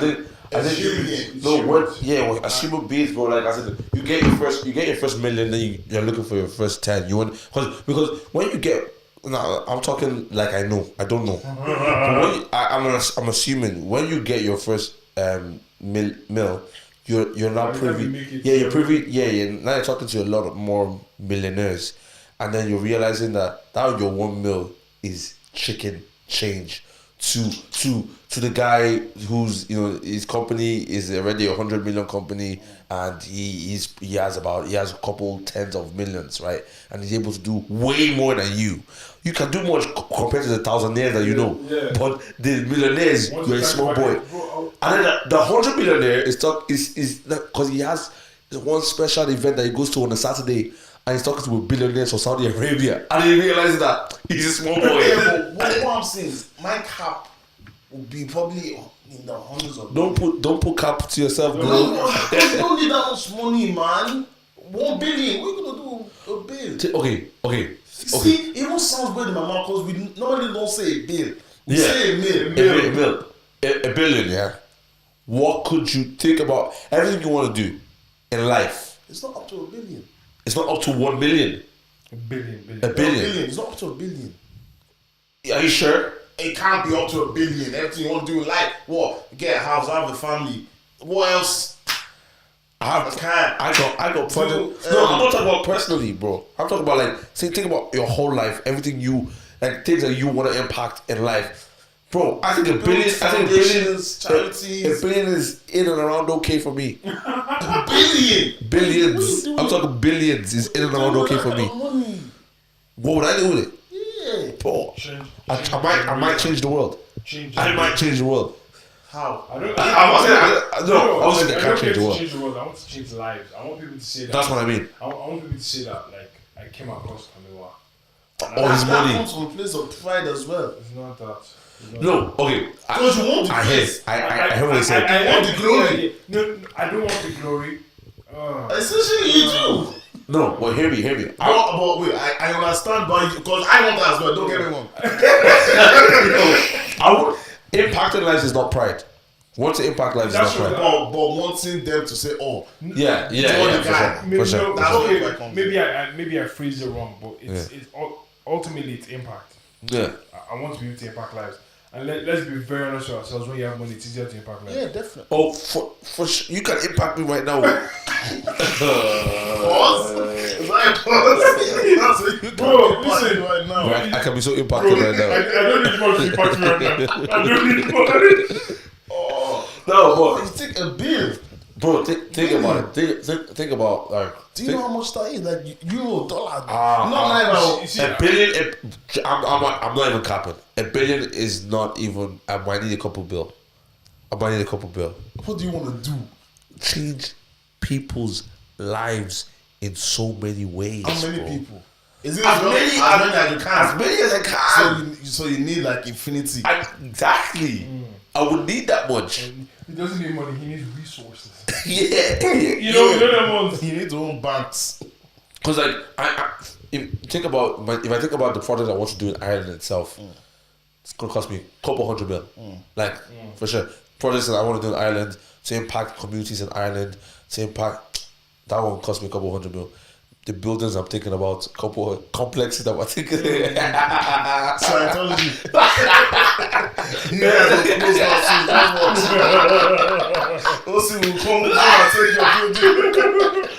Speaker 2: I think
Speaker 4: billion.
Speaker 2: no what as human beings, bro, like I said, you get your first million, then you're looking for your first 10. You want because when you get I'm talking like I don't know. I'm assuming when you get your first mil, you're now privy. You're privy. Now you're talking to a lot of more millionaires, and then you're realizing that your 1 mil is chicken change to the guy who's his company is already 100 million company, and he has a couple tens of millions, right? And he's able to do way more than you. You can do more compared to the thousandaires that you know, but the millionaires, you're a small boy. And then the 100 millionaire is because he has one special event that he goes to on a Saturday, and he's talking to billionaires from Saudi Arabia, and he realizes that he's a small boy.
Speaker 4: Yeah, but what I'm saying is, my cap will be probably in the hundreds of.
Speaker 2: Don't put cap to yourself, bro.
Speaker 4: No, you don't need that much money, man. 1 billion. What are you gonna do a bill?
Speaker 2: Okay.
Speaker 4: See, it even sounds weird in my mouth because we normally don't say a bill. We
Speaker 2: Yeah.
Speaker 4: say a mil.
Speaker 2: A billion, yeah. What could you think about everything you want to do in life?
Speaker 4: It's not up to a billion.
Speaker 2: It's not up to 1 million.
Speaker 3: a billion.
Speaker 2: A billion.
Speaker 4: It's not up to a billion.
Speaker 2: Are you sure?
Speaker 4: It can't be up to a billion. Everything you want to do in life, what? Get a house, have a family. What else?
Speaker 2: I got project. No, I'm not talking about personally, bro. I'm talking about like, think about your whole life, everything you like, things that you want to impact in life, bro. I think a billion.
Speaker 4: Foundations,
Speaker 2: A
Speaker 4: charities.
Speaker 2: billion is in and around okay for me.
Speaker 4: A billion.
Speaker 2: Billions. I'm talking billions is in and around okay for me.
Speaker 4: Money.
Speaker 2: What would I do with it,
Speaker 4: Yeah.
Speaker 2: bro? I might change the world. I might change the world.
Speaker 4: How?
Speaker 3: I don't.
Speaker 2: I wasn't
Speaker 3: I
Speaker 2: I
Speaker 3: don't
Speaker 2: can't
Speaker 3: care
Speaker 2: change the
Speaker 3: to
Speaker 2: world.
Speaker 3: change the world. I want to change lives. I want people to say that.
Speaker 2: That's what I mean.
Speaker 3: I want people to say that, like, I came across Kamiwa.
Speaker 2: All his
Speaker 4: That
Speaker 2: money.
Speaker 4: comes from a place of pride as well.
Speaker 3: It's not that. It's not
Speaker 2: No, okay.
Speaker 4: Because you want the
Speaker 2: I hear.
Speaker 4: praise.
Speaker 2: I heard what he said.
Speaker 3: I
Speaker 4: want the glory.
Speaker 3: No, I don't want the glory.
Speaker 4: Essentially, you do.
Speaker 2: No, well, hear me.
Speaker 4: But wait, I understand why you, because I want that as well. Don't get me wrong.
Speaker 2: Impacting lives is not pride. Want to impact lives is not
Speaker 3: That's
Speaker 2: pride.
Speaker 3: what-
Speaker 4: But wanting them to say, oh,
Speaker 2: Yeah,
Speaker 4: the guy.
Speaker 2: for
Speaker 3: Maybe,
Speaker 2: sure.
Speaker 3: no,
Speaker 4: That's
Speaker 3: okay,
Speaker 4: where it comes
Speaker 3: maybe I phrased it wrong, but it's ultimately it's impact.
Speaker 2: Yeah.
Speaker 3: I want to be able to impact lives, and let's be very honest with ourselves. When you have money, it's easier to impact lives.
Speaker 4: Yeah, definitely.
Speaker 2: Oh, for sure. You can impact me right now.
Speaker 4: Pause. Is that a pause? That's what you
Speaker 3: Bro,
Speaker 4: can impact
Speaker 3: listen.
Speaker 4: right now.
Speaker 2: Right, I can be so impacted right
Speaker 3: I
Speaker 2: now.
Speaker 3: don't need much to impact me right now. I don't need much.
Speaker 2: No,
Speaker 4: You take a bill.
Speaker 2: bro, think about it. Think about like.
Speaker 4: Do you know how much that is? Like euro, dollar.
Speaker 2: Ah,
Speaker 4: not
Speaker 3: You see,
Speaker 2: A billion. I'm not even capping. A billion is not even. I might need a couple bill.
Speaker 4: What do you want to do?
Speaker 2: Change people's lives in so many ways.
Speaker 4: How many
Speaker 2: bro.
Speaker 4: people? Is it
Speaker 2: As many
Speaker 4: as you can?
Speaker 2: As many as I can.
Speaker 4: So you need like infinity.
Speaker 2: Exactly. I would need that much.
Speaker 3: he doesn't need money. He needs resources.
Speaker 2: Yeah.
Speaker 3: You know them ones.
Speaker 4: You need to own banks.
Speaker 2: Because like if I think about the project I want to do in Ireland itself, it's gonna cost me a couple $100 million. Like for sure. Projects that I want to do in Ireland to impact communities in Ireland, to impact that one cost me a couple $100 million. The buildings I'm thinking about, a couple of complexes that I'm thinking.
Speaker 4: Scientology. Yeah, those guys will come and take your building.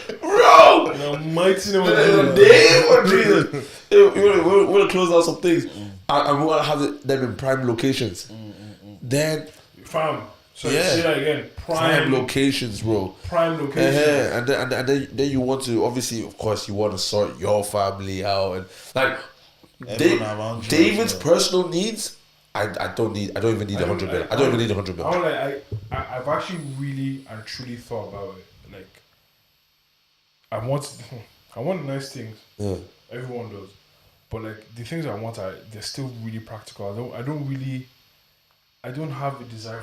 Speaker 2: bro.
Speaker 3: In the mighty name of
Speaker 2: In the
Speaker 3: Jesus.
Speaker 2: name of Jesus. We're gonna close out some things, and we wanna have them in prime locations. Then
Speaker 3: Fam. So
Speaker 2: Yeah.
Speaker 3: say that again.
Speaker 2: prime locations, bro.
Speaker 3: Prime location.
Speaker 2: And then you want to, obviously, of course, you want to sort your family out, and like
Speaker 4: Everyone around you
Speaker 2: David's
Speaker 4: as well.
Speaker 2: personal needs. I don't even need 100 million. I don't even need 100 million.
Speaker 3: I've actually really and truly thought about it. Like, I want nice things.
Speaker 2: Yeah.
Speaker 3: Everyone does, but like the things I want they're still really practical. I don't have a desire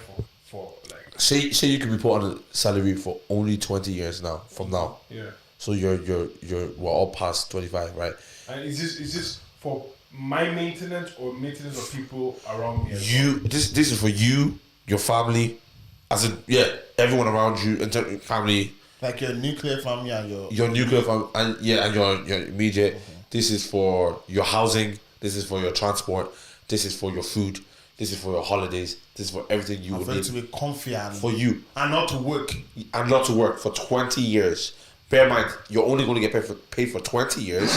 Speaker 3: for like.
Speaker 2: Say you could be put on a salary for only 20 years now from now.
Speaker 3: Yeah.
Speaker 2: So we're all past 25, right?
Speaker 3: And is this for my maintenance or maintenance of people around me?
Speaker 2: This is for you, your family, as in everyone around you, in terms of family,
Speaker 4: Like your nuclear family and
Speaker 2: your nuclear family, and your immediate. This is for your housing. This is for your transport. This is for your food. This is for your holidays. This is for everything you would
Speaker 4: for you
Speaker 2: need
Speaker 4: to be comfy and
Speaker 2: for you
Speaker 4: not to work.
Speaker 2: and not to work for 20 years. Bear in mind, you're only going to get paid for 20 years.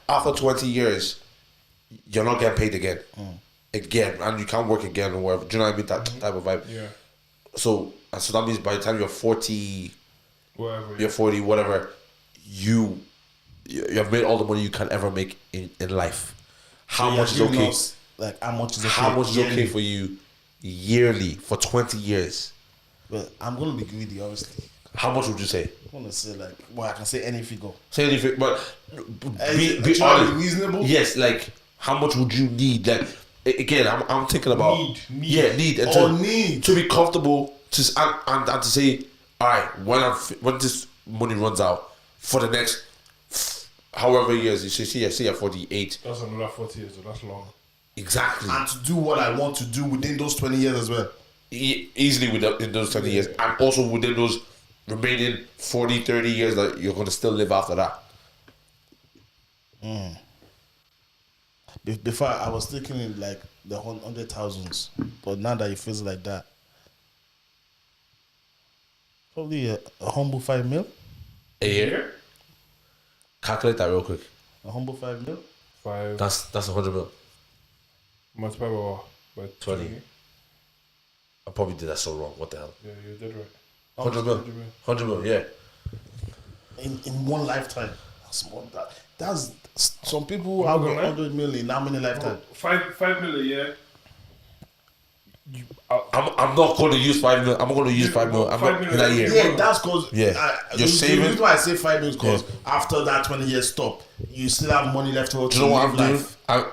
Speaker 2: After 20 years, you're not getting paid again. Again, and you can't work again or whatever. Do you know what I mean? That type of vibe.
Speaker 3: Yeah.
Speaker 2: So that means by the time you're 40,
Speaker 3: Whatever.
Speaker 2: you're 40, whatever, you have made all the money you can ever make in life. How much is okay?
Speaker 4: Like how much is okay?
Speaker 2: How much is
Speaker 4: yearly?
Speaker 2: okay for you yearly for 20 years?
Speaker 4: But I'm gonna be greedy, obviously.
Speaker 2: How much would you say?
Speaker 4: I'm gonna say I can say any figure.
Speaker 2: Say anything, but be
Speaker 4: Is it
Speaker 2: honest.
Speaker 4: reasonable?
Speaker 2: Yes, like how much would you need? Like again, I'm thinking about
Speaker 3: Need.
Speaker 2: need and
Speaker 4: Need
Speaker 2: to be comfortable and to say, all right, when this money runs out for the next however years, you say you're 48.
Speaker 3: That's another 40 years. So that's long.
Speaker 2: Exactly.
Speaker 4: and to do what I want to do within those 20 years as well.
Speaker 2: Easily within those 20 years, and also within those remaining 40, 30 years that you're going to still live after that.
Speaker 4: Before I was thinking in like the 100,000s, but now that it feels like that, probably a humble 5 mil.
Speaker 2: A year? Calculate that real quick.
Speaker 4: A humble 5 mil.
Speaker 3: 5
Speaker 2: That's 100 mil.
Speaker 3: multiplied by
Speaker 2: 20. I probably did that so wrong. What the hell?
Speaker 3: Yeah, you did right.
Speaker 2: 100 mil. 100 mil, yeah.
Speaker 4: In one lifetime. That's more than that. That's some people who have 100 million in how many lifetime?
Speaker 3: 5 million a year.
Speaker 2: I'm not going to use 5 mil. I'm going to use 5 mil. I'm not in that year.
Speaker 4: Yeah, that's because
Speaker 2: You're saving.
Speaker 4: The reason why I say 5 million is because after that 20 years stop, you still have money left over.
Speaker 2: Do you know what I'm doing?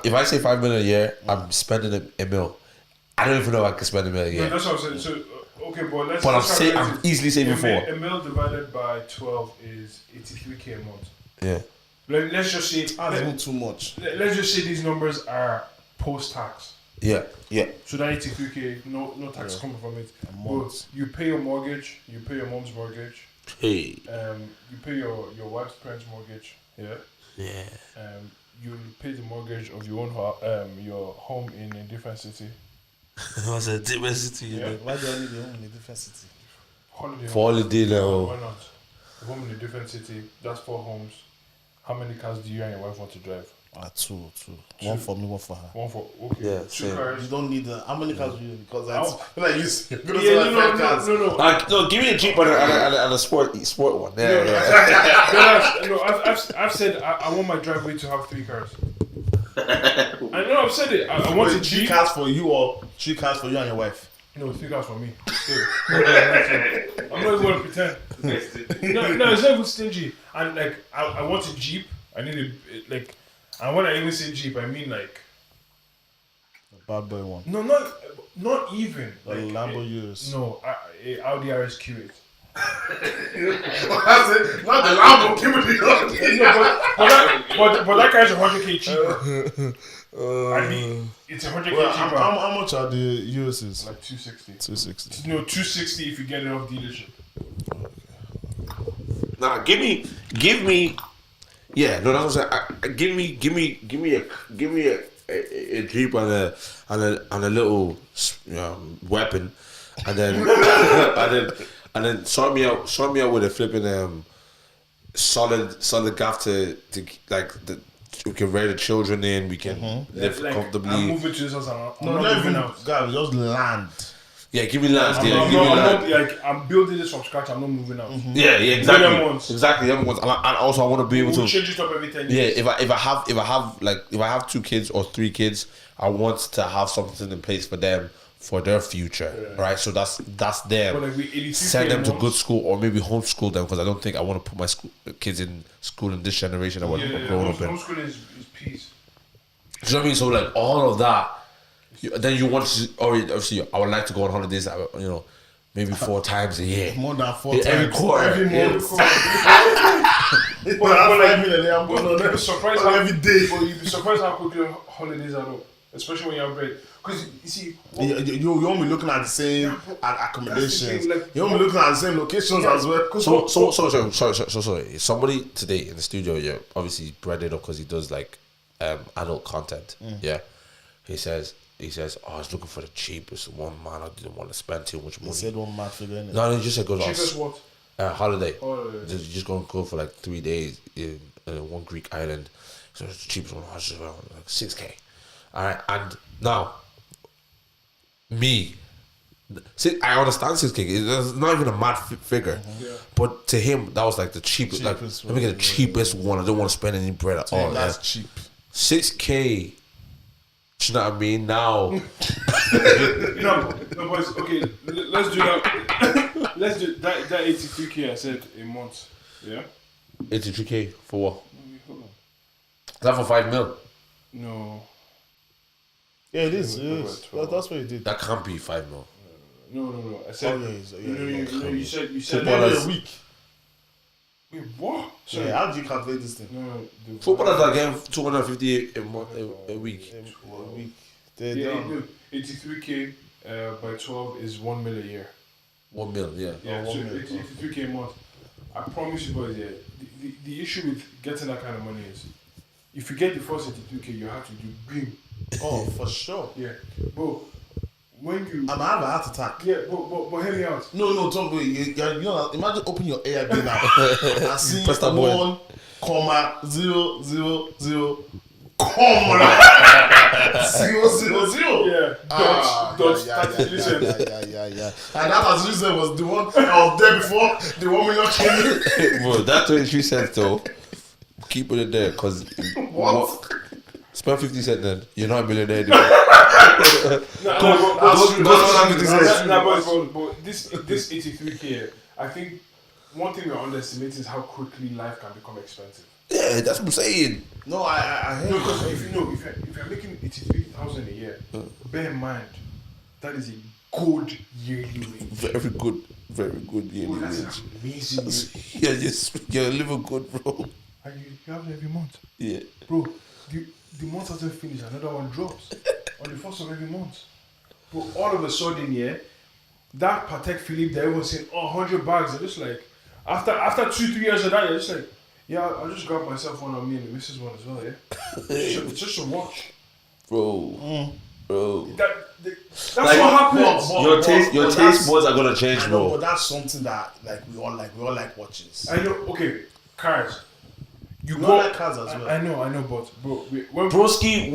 Speaker 2: If I say 5 million a year, I'm spending a mil. I don't even know if I can spend a mil a year.
Speaker 3: No, that's what I'm saying. So, okay, but let's.
Speaker 2: But
Speaker 3: let's
Speaker 2: I'm easily saving 4.
Speaker 3: A mil divided by 12 is 83k a month.
Speaker 2: Yeah.
Speaker 3: Let's just say.
Speaker 4: That's not too much.
Speaker 3: Let's just say these numbers are post-tax.
Speaker 2: Yeah.
Speaker 3: So that 83k, no tax coming from it. But you pay your mortgage, you pay your mom's mortgage.
Speaker 2: Hey.
Speaker 3: You pay your wife's parents' mortgage. Yeah.
Speaker 2: Yeah.
Speaker 3: You pay the mortgage of your own your home in a different city.
Speaker 2: What's a different city?
Speaker 3: Yeah.
Speaker 4: Why do I need a home in a different city?
Speaker 3: Holiday.
Speaker 2: For holiday now.
Speaker 3: Why not? A home in a different city. That's 4 homes. How many cars do you and your wife want to drive?
Speaker 4: Two. One for me, one for her.
Speaker 3: One for
Speaker 2: Yeah,
Speaker 3: 2
Speaker 2: same.
Speaker 3: cars.
Speaker 4: You don't need how many cars do you need? Because I
Speaker 3: Oh.
Speaker 4: feel like you're gonna
Speaker 3: Yeah,
Speaker 4: say like 5 cars.
Speaker 3: no.
Speaker 2: No, give me a Jeep and a sport one. Yeah.
Speaker 3: No, I've said I want my driveway to have 3 cars. I know I've said it. I want a
Speaker 4: Wait, 3
Speaker 3: Jeep.
Speaker 4: cars for you or 3 cars for you and your wife?
Speaker 3: No, 3 cars for me. Still. I'm not even gonna pretend. No, it's not even stingy. And like I want a Jeep. I need and when I even say Jeep, I mean like
Speaker 4: The bad boy one.
Speaker 3: no, not even
Speaker 4: The
Speaker 3: like
Speaker 4: Lambo Urus.
Speaker 3: No, a Audi RSQ8.
Speaker 4: That's it. Not the Lambo. Give me
Speaker 3: But that car's 100k cheaper. I mean, it's 100k cheaper.
Speaker 4: How much are the Uruses?
Speaker 3: Like 260.
Speaker 4: 260.
Speaker 3: No, 260 if you get it off dealership.
Speaker 2: Nah, give me. Yeah, no, that's what I'm saying. Give me a Jeep and a little weapon, and then and then sort me out with a flipping solid gaff to like we can rear the children in. We can live comfortably.
Speaker 3: I'm moving to this house. I'm
Speaker 4: No,
Speaker 3: not moving out.
Speaker 4: Guys, just land.
Speaker 2: Yeah, give me land.
Speaker 3: I'm not, like, I'm building this from scratch. I'm not moving out.
Speaker 2: Yeah, exactly.
Speaker 3: Them ones.
Speaker 2: Exactly, them ones. And also I want to be able
Speaker 3: We'll
Speaker 2: to
Speaker 3: change it up every 10
Speaker 2: Yeah,
Speaker 3: years.
Speaker 2: if I have 2 kids or 3 kids, I want to have something in place for them for their future, right? So that's them.
Speaker 3: But like we 82K
Speaker 2: Send them to
Speaker 3: months.
Speaker 2: good school or maybe homeschool them because I don't think I want to put my kids in school in this generation that we're growing up in.
Speaker 3: Homeschooling is peace.
Speaker 2: Do you know what I mean? So like all of that, then you want to obviously I would like to go on holidays, maybe 4 times a year.
Speaker 4: More than 4 times.
Speaker 2: Every quarter.
Speaker 3: Every
Speaker 2: Yeah.
Speaker 3: month.
Speaker 4: But like, 5 million, I'm going on
Speaker 3: You'd be surprised how
Speaker 4: every day.
Speaker 3: But you'd be surprised how quickly holidays are up, especially when you're upgrade. Because you see,
Speaker 4: You won't be looking at the same accommodations.
Speaker 3: That's the thing, like-
Speaker 4: You won't be looking at the same locations as well.
Speaker 2: So sorry. Somebody today in the studio, obviously he bred it up because he does like adult content. Yeah, he says, I was looking for the cheapest one, man. I didn't want to spend too much money.
Speaker 4: He said one mad figure in it.
Speaker 2: No, he just said go
Speaker 3: cheapest what?
Speaker 2: holiday.
Speaker 3: Holiday.
Speaker 2: Just gonna go for like 3 days in one Greek island. So it's the cheapest one. I was just around like 6K. All right, and now me. See, I understand 6K. It's not even a mad figure, but to him that was like the cheapest. Like, let me get the cheapest one. I don't want to spend any bread at all.
Speaker 4: That's cheap.
Speaker 2: 6K. Do you know what I mean? Now,
Speaker 3: No, boys. Okay, let's do that. Let's do that 83K I said a month. Yeah.
Speaker 2: 83K for what?
Speaker 3: Hold on.
Speaker 2: Is that for 5 mil?
Speaker 3: No.
Speaker 4: Yeah, it is. That's what he did.
Speaker 2: That can't be 5 mil.
Speaker 3: No. I said. You said.
Speaker 2: Footballers-
Speaker 4: A week.
Speaker 3: Wait, what? Sorry.
Speaker 4: Yeah, how do you calculate this thing?
Speaker 3: No.
Speaker 2: Footballers are getting 250 a week.
Speaker 4: A week.
Speaker 3: Yeah, no. 83K by 12 is 1 mil a year.
Speaker 2: 1 mil, yeah.
Speaker 3: Yeah, so 83K a month. I promise you, boys. Yeah, the issue with getting that kind of money is, if you get the first 82K, you have to do green.
Speaker 4: Oh, for sure.
Speaker 3: Yeah, but when you
Speaker 4: I'm gonna have a heart attack.
Speaker 3: yeah, but hear me out.
Speaker 4: No, Tom, you know, imagine open your AIB now and see
Speaker 2: Press that button.
Speaker 4: 1,000, comma 000.
Speaker 3: Yeah, dot
Speaker 4: Yeah. And that as reason was the one that was there before the 1 million came in.
Speaker 2: Bro, that 23 cents though, keep it there because
Speaker 4: What?
Speaker 2: spend 50 cents then, you're not a millionaire anymore.
Speaker 3: But this 83K, I think one thing we're underestimating is how quickly life can become expensive.
Speaker 2: Yeah, that's what I'm saying.
Speaker 4: No, I hear
Speaker 3: No,
Speaker 4: you.
Speaker 3: because if you're making 83,000 a year, bear in mind that is a good yearly wage.
Speaker 2: Very good yearly
Speaker 3: That's
Speaker 2: wage.
Speaker 3: an amazing wage.
Speaker 2: Yeah, you're living good, bro.
Speaker 3: And you have it every month.
Speaker 2: Yeah.
Speaker 3: Bro, the month hasn't finished, another one drops on the first of every month. Bro, all of a sudden, yeah, that Patek Philippe that everyone's saying, 100 bags, they're just like, after 2-3 years of that, you're just like, yeah, I'll just grab myself one on me and the missus one as well, yeah? It's just a watch.
Speaker 2: Bro.
Speaker 3: That's
Speaker 2: Like,
Speaker 3: what happens.
Speaker 2: Your
Speaker 4: but
Speaker 2: taste buds are gonna change,
Speaker 4: I know,
Speaker 2: bro.
Speaker 4: but that's something that like we all like watches.
Speaker 3: I know, okay, cars. You
Speaker 4: We
Speaker 3: go
Speaker 4: all like cars as well.
Speaker 3: I know, but bro, when
Speaker 2: Broski,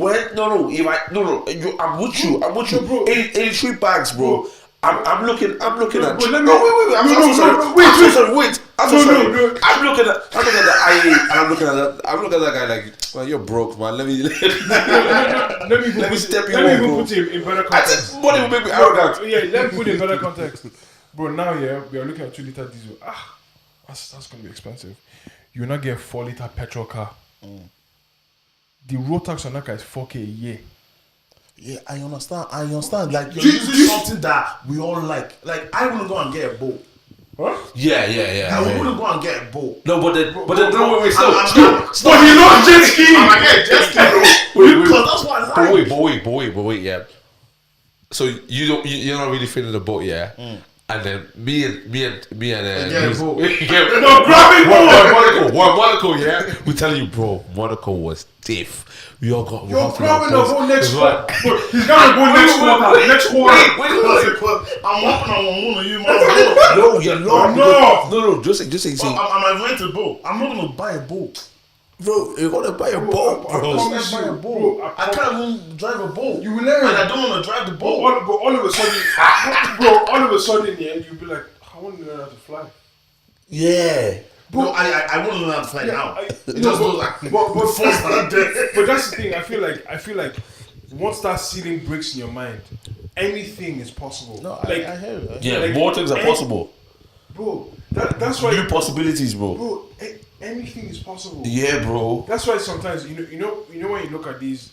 Speaker 2: I'm with you.
Speaker 3: No, bro.
Speaker 2: 83 bags, bro. I'm looking at.
Speaker 3: but let me-
Speaker 2: wait. I'm
Speaker 3: No,
Speaker 2: so sorry.
Speaker 3: wait.
Speaker 2: I'm so sorry. Wait. I'm so
Speaker 3: No,
Speaker 2: sorry.
Speaker 3: no.
Speaker 2: I'm looking at the IA and I'm looking at that guy like, man, you're broke, man. Let me
Speaker 3: let me
Speaker 2: step you
Speaker 3: let me
Speaker 2: on,
Speaker 3: even
Speaker 2: bro.
Speaker 3: put it in better
Speaker 2: I
Speaker 3: context.
Speaker 2: think money will make me arrogant.
Speaker 3: Yeah, let me put it in better context. Bro, now yeah, we are looking at 2-liter diesel. That's gonna be expensive. You're not getting 4-liter petrol car. The road tax on that car is 4K a year.
Speaker 4: Yeah, I understand. Like you're using something that we all like. Like I wouldn't go and get a boat.
Speaker 3: Huh?
Speaker 2: Yeah.
Speaker 4: I wouldn't go and get a boat.
Speaker 2: No, but then wait,
Speaker 4: I'm
Speaker 2: stop.
Speaker 3: But he loves jet ski.
Speaker 4: I'm like, yeah, just because that's what I like.
Speaker 2: But wait, yeah. So you're not really feeling the boat, yeah. And then me and
Speaker 4: Yeah, boat.
Speaker 3: No, grab it,
Speaker 2: Monaco, yeah. We telling you, bro, Monaco was stiff. We all got.
Speaker 3: You're probably gonna go next quarter. He's gonna go next quarter. Next quarter.
Speaker 4: I'm walking on one of you, man.
Speaker 2: No, you're not. No. Just say.
Speaker 4: Am I going to boat? I'm not gonna buy a boat.
Speaker 2: Bro, you're gonna buy a boat,
Speaker 3: I
Speaker 2: bro.
Speaker 3: promise
Speaker 4: Buy a
Speaker 3: you,
Speaker 4: boat.
Speaker 3: bro.
Speaker 4: I can't even drive a boat.
Speaker 3: You will learn.
Speaker 4: And I don't want to drive the boat.
Speaker 3: All of a sudden, yeah, you'll be like, I want to learn how to fly.
Speaker 2: Yeah.
Speaker 4: No, I want to learn how to fly now.
Speaker 3: But that's the thing. I feel like once that ceiling breaks in your mind, anything is possible.
Speaker 4: No,
Speaker 3: like,
Speaker 4: I hear it.
Speaker 2: Yeah,
Speaker 3: Like,
Speaker 2: more things are possible.
Speaker 3: Bro, that's why.
Speaker 2: New possibilities, bro.
Speaker 3: Bro, anything is possible.
Speaker 2: Yeah, bro.
Speaker 3: That's why sometimes you know when you look at these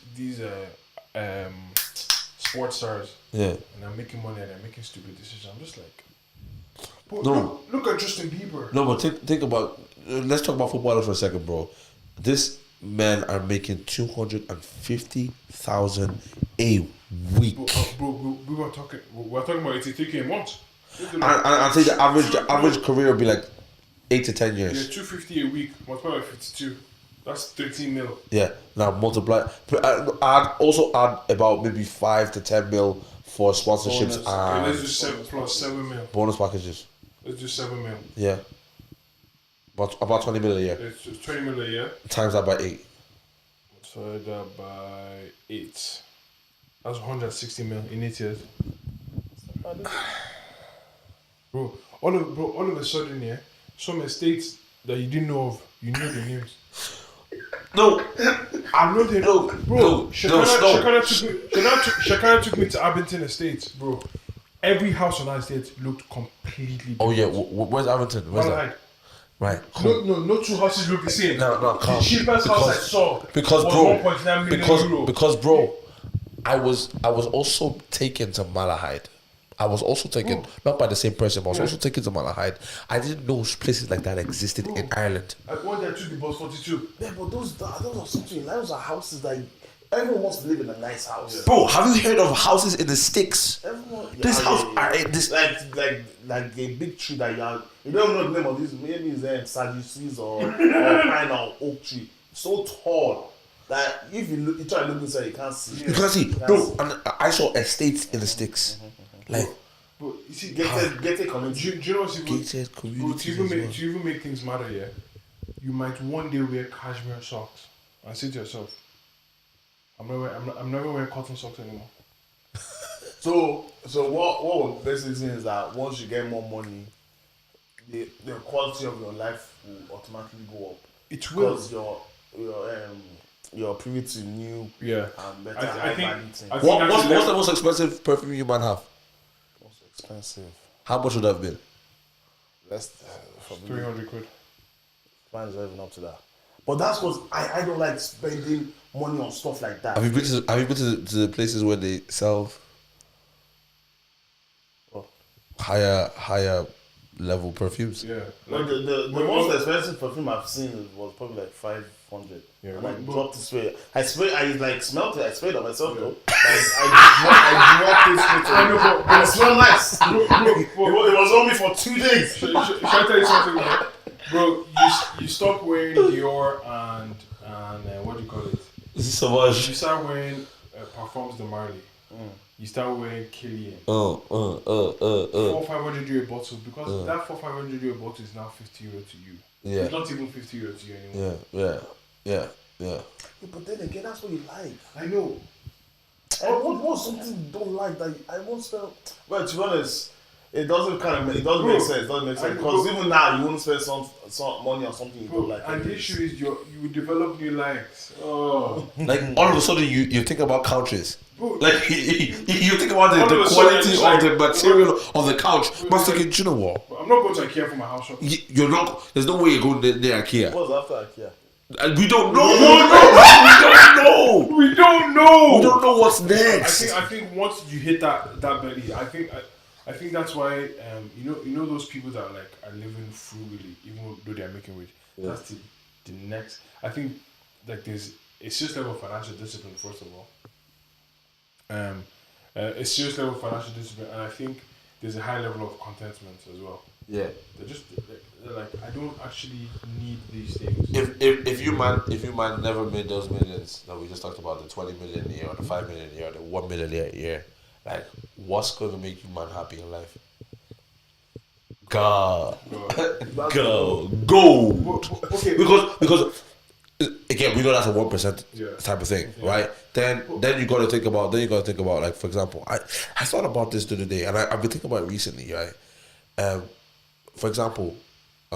Speaker 3: sports stars,
Speaker 2: Yeah.
Speaker 3: and they're making money and they're making stupid decisions. I'm just like, bro,
Speaker 2: No.
Speaker 3: look at Justin Bieber.
Speaker 2: No, but think about. Let's talk about footballers for a second, bro. This men are making 250,000 a week.
Speaker 3: Bro, we're talking about 83K a month.
Speaker 2: And I think the average career would be like 8 to 10 years.
Speaker 3: Yeah, 250 a week multiplied by 52. That's 13 mil.
Speaker 2: Yeah. Now multiply. I'd also add about maybe 5 to 10 mil for sponsorships
Speaker 3: Okay, let's
Speaker 2: and
Speaker 3: do 7 mil.
Speaker 2: bonus packages.
Speaker 3: Let's do 7 mil.
Speaker 2: Yeah. About 20 mil a year.
Speaker 3: It's 20 mil a year.
Speaker 2: Times that by 8.
Speaker 3: Multiply that by 8. That's 160 mil in 8 years. Bro, all of a sudden, yeah, some estates that you didn't know of, you knew the names.
Speaker 2: No.
Speaker 3: I know they know. Bro,
Speaker 2: No.
Speaker 3: Shakara took me to Abington Estates, bro. Every house on that estate looked completely different.
Speaker 2: Oh yeah, where's Abington? Where's that? Right. Cool.
Speaker 3: No two houses look the same.
Speaker 2: No, come.
Speaker 3: The cheapest house I saw
Speaker 2: Because
Speaker 3: was
Speaker 2: bro,
Speaker 3: 1.9 million euro.
Speaker 2: because bro, I was also taken to Malahide. I was also taken, not by the same person, but I was also taken to Malahide. I didn't know places like that existed in Ireland.
Speaker 3: One day I took the bus 42.
Speaker 4: Yeah, but those are something. Those are houses that everyone wants to live in a nice house.
Speaker 2: Bro, have you heard of houses in the sticks?
Speaker 4: Everyone,
Speaker 2: This house are in this.
Speaker 4: like a big tree that you don't know the name of this. Maybe it's Sadducees or pine or oak tree. So tall that if you try to look inside, you can't see.
Speaker 2: You can see, bro. And I saw estates in the sticks, like.
Speaker 3: But you see,
Speaker 4: Gated community.
Speaker 3: do you know what's even,
Speaker 2: Gated
Speaker 3: bro,
Speaker 2: communities
Speaker 3: to
Speaker 2: as well.
Speaker 3: even make things matter, yeah, you might one day wear cashmere socks and say to yourself, I'm never wearing cotton socks anymore.
Speaker 4: So what we're basically saying is that once you get more money, the quality of your life will automatically go up.
Speaker 3: It will.
Speaker 4: Because you're privy to new and better
Speaker 3: I think
Speaker 4: things.
Speaker 2: What's the most expensive perfume you might have?
Speaker 4: Most expensive.
Speaker 2: How much would that have been?
Speaker 4: That's
Speaker 3: 300 quid.
Speaker 4: Mine's not even up to that. But that's because I don't like spending money on stuff like that.
Speaker 2: Have you been to the places where they sell higher level perfumes?
Speaker 3: Yeah.
Speaker 4: Like the most expensive perfume I've seen was probably like 500.
Speaker 3: Yeah,
Speaker 4: and I
Speaker 3: but-
Speaker 4: dropped the spray. I like smelled it. I sprayed it on myself though. I dropped it straight away. And it smelled nice. It was on me for 2 days.
Speaker 3: Should I tell you something, man? Bro? You stop wearing Dior and what do you call it?
Speaker 2: Is this so much?
Speaker 3: You start wearing Parfums de Marley. You start wearing Killian. 400-500 euro bottle because that 400-500 euro bottle is now 50 euro to you.
Speaker 2: Yeah.
Speaker 3: It's not even 50 euro to you anymore.
Speaker 2: Yeah.
Speaker 4: But then again, that's what you like.
Speaker 3: I know.
Speaker 4: And what's something you don't like that I won't spend? Well, to be honest, it doesn't make sense. It doesn't make sense because even now you won't spend some money on something you don't like.
Speaker 3: And the issue is you develop new likes. Oh.
Speaker 2: Like all of a sudden you think about couches.
Speaker 3: Bro.
Speaker 2: Like you think about
Speaker 3: All
Speaker 2: the
Speaker 3: of a sudden,
Speaker 2: quality
Speaker 3: it's
Speaker 2: of
Speaker 3: like-
Speaker 2: the material of the couch. But thinking, do you know what?
Speaker 3: I'm not going to IKEA for my house shop.
Speaker 2: You're not. There's no way you're going there IKEA.
Speaker 4: What's after IKEA?
Speaker 2: And we don't know.
Speaker 3: We don't know.
Speaker 2: We don't know what's next.
Speaker 3: I think once you hit that belly, I think that's why you know those people that are living frugally even though they are making wage. Yeah. That's the next. I think like it's just level of financial discipline first of all. It's serious level of financial discipline, and I think there's a high level of contentment as well.
Speaker 2: Yeah.
Speaker 3: They're like, I don't actually need these things.
Speaker 2: If you man never made those millions that we just talked about, the 20 million a year or the 5 million a year or the 1 million a year, like what's gonna make you man happy in life? God. Go.
Speaker 3: Okay.
Speaker 2: Because again, we know that's a 1%
Speaker 3: Yeah.
Speaker 2: type of thing, right? Then you gotta think about like, for example, I thought about this the other day, and I've been thinking about it recently, right? For example,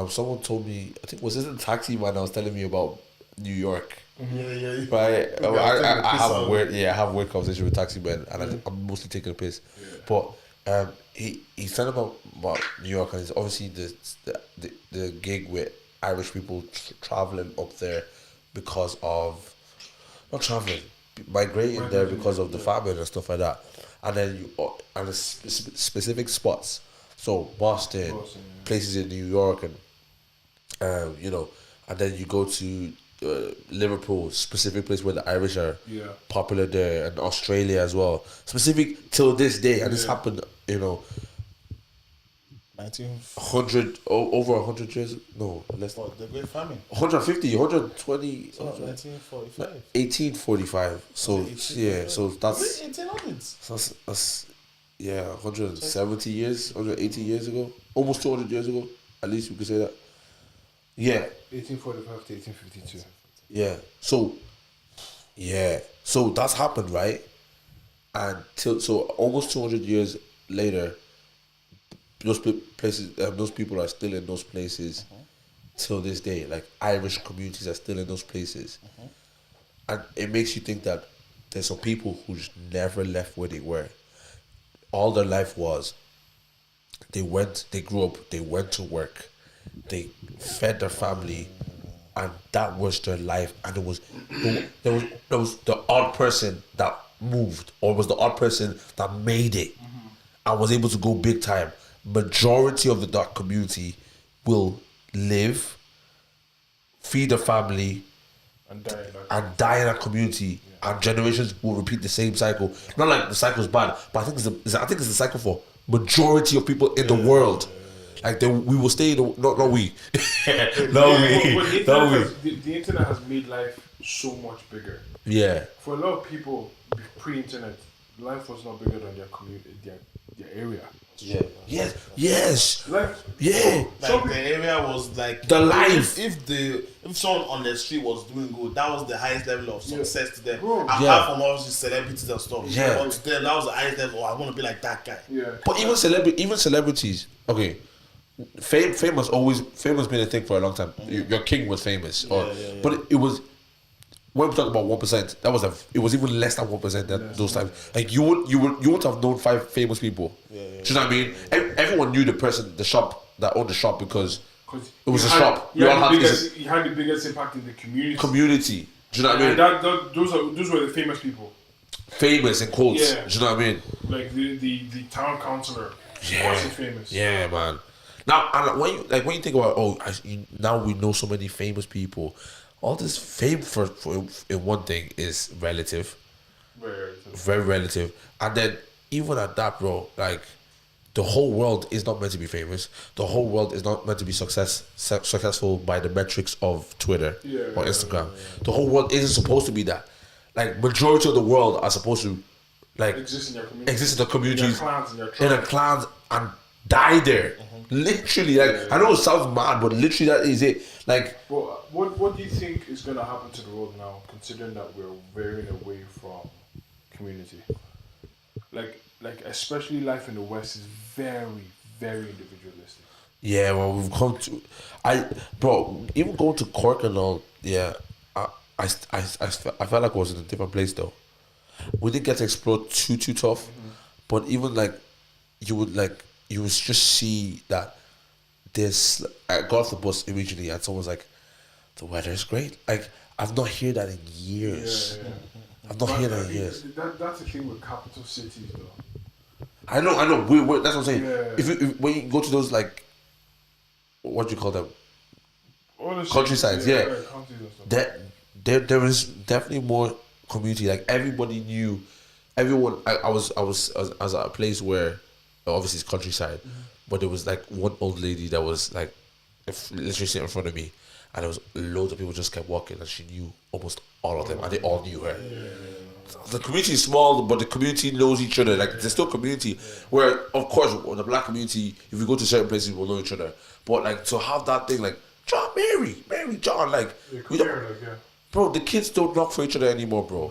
Speaker 2: someone told me, I think was this a taxi man that was telling me about New York.
Speaker 4: Yeah.
Speaker 2: Right, I have
Speaker 4: out.
Speaker 2: I have weird conversation with taxi men, and I'm mostly taking a piss. But he's telling about New York, and it's obviously the gig with Irish people traveling up there because of not traveling, migrating there because of the famine and stuff like that, and then and the specific spots, so Boston, places in New York, and and then you go to Liverpool, specific place where the Irish are popular there, and Australia as well, specific till this day, and this happened, 100 over 100 years, no, less than
Speaker 4: The Great Famine.
Speaker 2: 150, 120,
Speaker 4: 1945.
Speaker 2: 1845. So yeah, so that's
Speaker 4: 1800s.
Speaker 2: that's 170 years, 180 years ago, almost 200 years ago, at least we could say that. Yeah,
Speaker 3: 1845 to 1852.
Speaker 2: yeah. So that's happened, right? And so almost 200 years later, those places, those people are still in those places till this day. Like Irish communities are still in those places, and it makes you think that there's some people who just never left where they were. All their life was they grew up, they went to work, they fed their family, and that was their life. And there was the odd person that moved, or was the odd person that made it and was able to go big time. Majority of the dark community will live, feed their family,
Speaker 3: And die
Speaker 2: in that community, and generations will repeat the same cycle. Not like the cycle's bad, but I think it's the cycle for majority of people in the world. Like we will stay. Not we.
Speaker 3: The internet has made life so much bigger.
Speaker 2: Yeah.
Speaker 3: For a lot of people, pre-internet, life was not bigger than their community, their area.
Speaker 2: Yeah. Yes.
Speaker 3: Life.
Speaker 2: Yeah.
Speaker 4: Like the area was like
Speaker 2: The life.
Speaker 4: If someone on the street was doing good, that was the highest level of success to them.
Speaker 3: Bro.
Speaker 4: Apart from obviously celebrities and stuff.
Speaker 2: Yeah.
Speaker 4: But to them, that was the highest level. Oh, I want to be like that guy.
Speaker 3: Yeah.
Speaker 2: But even celebrities. Okay. Fame has been a thing for a long time. Your king was famous, but it was, when we talk about 1%, it was even less than 1% at those times. Like you wouldn't have known 5 famous people. Do you know what I mean? Everyone knew the shop that owned the shop because it was a shop.
Speaker 3: He had the biggest impact in the community.
Speaker 2: Do you know what I mean?
Speaker 3: And those were the famous people.
Speaker 2: Famous in quotes.
Speaker 3: Yeah.
Speaker 2: Do you know what I mean?
Speaker 3: Like the town councillor. Wasn't famous.
Speaker 2: Yeah, man. Now, and when you think about now we know so many famous people, all this fame for in one thing is relative, very relative, and then even at that, bro, like the whole world is not meant to be famous. The whole world is not meant to be successful by the metrics of Twitter or Instagram. The whole world isn't supposed to be that. Like majority of the world are supposed to like
Speaker 3: exist in
Speaker 2: the communities,
Speaker 3: in
Speaker 2: a clans, and die there. Literally, like I know it sounds mad, but literally that is it. Like,
Speaker 3: well, what do you think is going to happen to the world now, considering that we're veering away from community? Like especially life in the West is very, very individualistic.
Speaker 2: yeah, well, we've come to, bro, even going to Cork and all, yeah, I felt like I was in a different place though. We didn't get to explore too tough, but even like you would just see that this. I got off the bus immediately and someone's like, "The weather is great." Like I've not heard that in years. I've not heard that in years.
Speaker 3: That's the thing with capital cities, though.
Speaker 2: I know. We're that's what I'm saying.
Speaker 3: Yeah.
Speaker 2: If when you go to those like, what do you call them? Countrysides,
Speaker 3: counties and stuff.
Speaker 2: There is definitely more community. Like everybody knew, everyone. I was at a place where obviously it's countryside, but there was like one old lady that was like literally sitting in front of me, and there was loads of people just kept walking, and she knew almost all of them, and they all knew her. The community is small, but the community knows each other. Like there's still community. Where of course, in the black community, if we go to certain places, we'll know each other. But like to have that thing, like John, Mary, John, like we don't, bro. The kids don't knock for each other anymore, bro.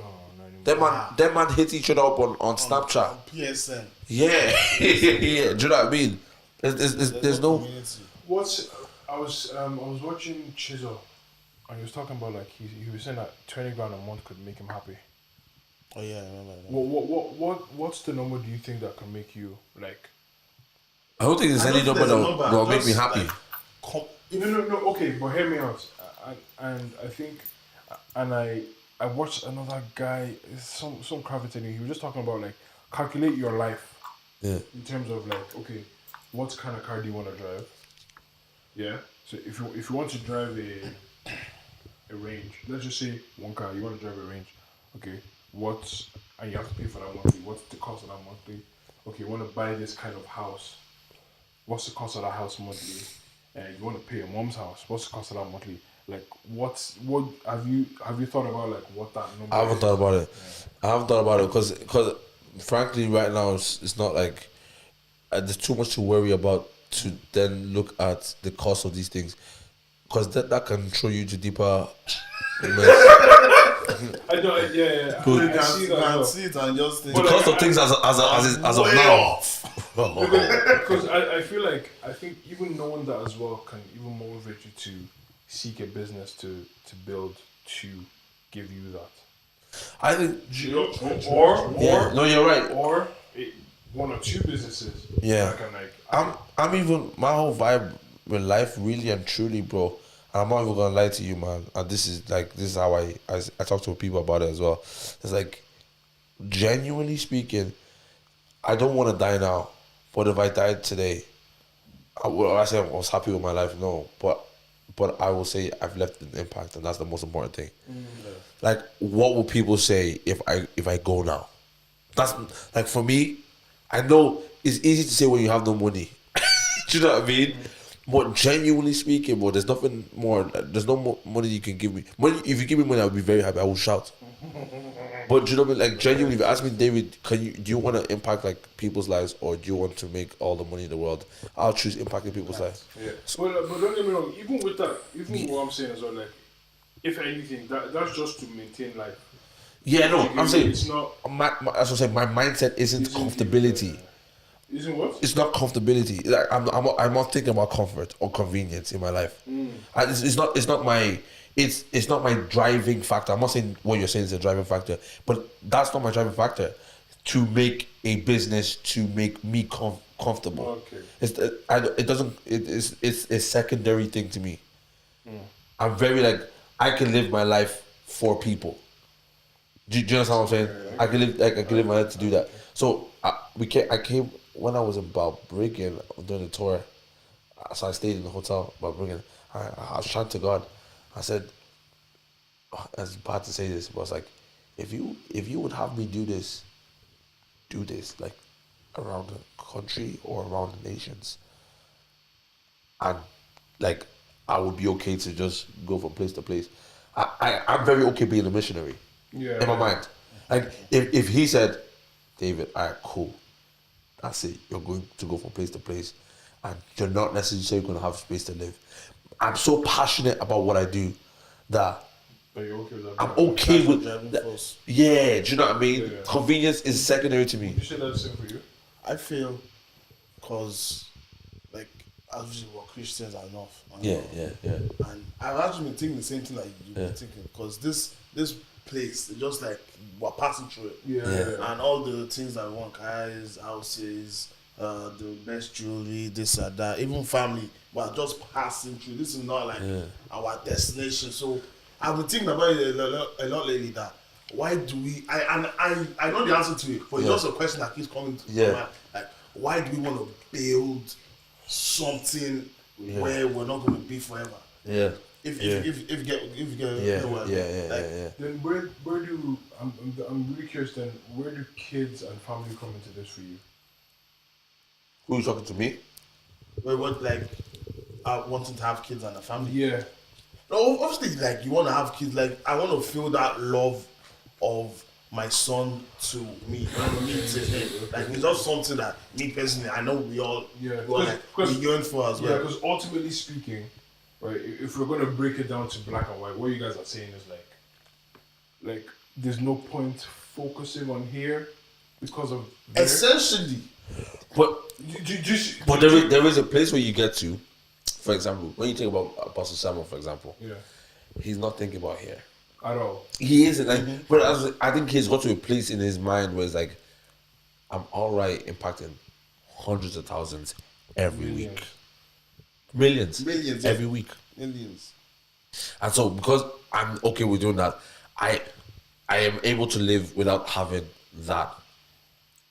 Speaker 2: Them man hit each other up on Snapchat.
Speaker 4: On PSN.
Speaker 2: Yeah, yeah. Do you know what I mean? There's no.
Speaker 3: I was watching Chizzo, and he was talking about like he was saying that 20 grand a month could make him happy.
Speaker 4: Oh yeah, I remember that.
Speaker 3: What's the number do you think that can make you like?
Speaker 2: I don't think there's any number that will make me happy.
Speaker 3: No. Okay, but hear me out. And I think, and I watched another guy, some crowd thing. He was just talking about like calculate your life.
Speaker 2: Yeah.
Speaker 3: In terms of like, okay, what kind of car do you want to drive? Yeah. So if you want to drive a range, let's just say one car, you want to drive a range. Okay. And you have to pay for that monthly. What's the cost of that monthly? Okay, you want to buy this kind of house. What's the cost of that house monthly? And you want to pay your mom's house. What's the cost of that monthly? Like, what have you thought about like what that number?
Speaker 2: I haven't thought about it. Yeah. I haven't thought about it because frankly, right now it's not like there's too much to worry about to then look at the cost of these things, because that can throw you to deeper mess.
Speaker 3: I know, yeah.
Speaker 4: I see it and just think
Speaker 2: the cost of things as of now.
Speaker 3: Because I think even knowing that as well can even motivate you to seek a business to build to give you that.
Speaker 2: I think
Speaker 3: no,
Speaker 2: you're right.
Speaker 3: Or one or two businesses.
Speaker 2: Yeah.
Speaker 3: That
Speaker 2: I'm even my whole vibe with life really and truly, bro. I'm not even gonna lie to you, man. And this is how I talk to people about it as well. It's like, genuinely speaking, I don't want to die now. But if I died today, I was happy with my life. No, but I will say I've left an impact, and that's the most important thing. Like, what will people say if I go now? That's like, for me, I know it's easy to say when you have no money. Do you know what I mean? But genuinely speaking, bro, there's nothing more. There's no more money you can give me. Money, if you give me money, I'll be very happy. I will shout. But do you know what I mean? Like, genuinely, if you ask me, David, do you want to impact like people's lives, or do you want to make all the money in the world? I'll choose impacting people's lives.
Speaker 3: Yeah. But don't get me wrong. Even with that, what I'm saying as well, like, if anything, that's just to maintain life.
Speaker 2: Yeah, no, I'm saying
Speaker 3: it's not.
Speaker 2: As I said, my mindset isn't comfortability.
Speaker 3: Isn't what?
Speaker 2: It's not comfortability. Like, I'm not thinking about comfort or convenience in my life. It's not my driving factor. I'm not saying what you're saying is a driving factor, but that's not my driving factor. To make a business to make me comfortable.
Speaker 3: Okay.
Speaker 2: It's a secondary thing to me. I'm very like, I can live my life for people. Do you understand what I'm saying? I can live my life to do that. So I came when I was in Balbriggan during the tour. So I stayed in the hotel Balbriggan. I was chatting to God. I said, it's bad to say this, but it's like, if you would have me do this like around the country or around the nations, and like I would be okay to just go from place to place. I'm very okay being a missionary.
Speaker 3: Yeah.
Speaker 2: In my mind. Like, if he said, David, alright, cool, that's it, you're going to go from place to place and you're not necessarily going to have space to live. I'm so passionate about what I do that
Speaker 3: you're okay with that.
Speaker 2: I'm okay with that. Yeah, do you know what I mean? Yeah. Convenience is secondary to me.
Speaker 3: You say that's the same for you?
Speaker 4: I feel, because, like, obviously we're Christians enough.
Speaker 2: Yeah.
Speaker 4: And I've actually been thinking the same thing like you've been thinking, because this place, it's just like we're passing through it.
Speaker 3: Yeah.
Speaker 4: And all the things that we want, cars, houses, the best jewelry, this and that, even family, we're just passing through. This is not like our destination. So I've been thinking about it a lot lately, that why do we, I know the answer to it, but it's just a question that keeps coming to my mind. Like, why do we want to build something where we're not going to be forever?
Speaker 2: Yeah.
Speaker 4: If you get what I mean.
Speaker 3: Then where do I'm really curious. Then where do kids and family come into this for you?
Speaker 2: Who are you talking to, me?
Speaker 4: what like wanting to have kids and a family.
Speaker 3: Yeah.
Speaker 4: No, obviously, like you want to have kids. Like I want to feel that love of my son to me. You know what I mean? To him. Like it's not something that me personally. I know we all we yearn for as well.
Speaker 3: Yeah, because ultimately speaking, right? If we're gonna break it down to black and white, what you guys are saying is like, there's no point focusing on here because of there.
Speaker 4: Essentially,
Speaker 2: But
Speaker 3: But
Speaker 2: there is a place where you get to. For example, when you think about Apostle Samuel, for example,
Speaker 3: yeah,
Speaker 2: he's not thinking about here.
Speaker 3: at all.
Speaker 2: He isn't like, but I think he's got to a place in his mind where it's like, I'm all right impacting hundreds of thousands every week, millions every week,
Speaker 4: millions.
Speaker 2: and so because I'm okay with doing that, I am able to live without having that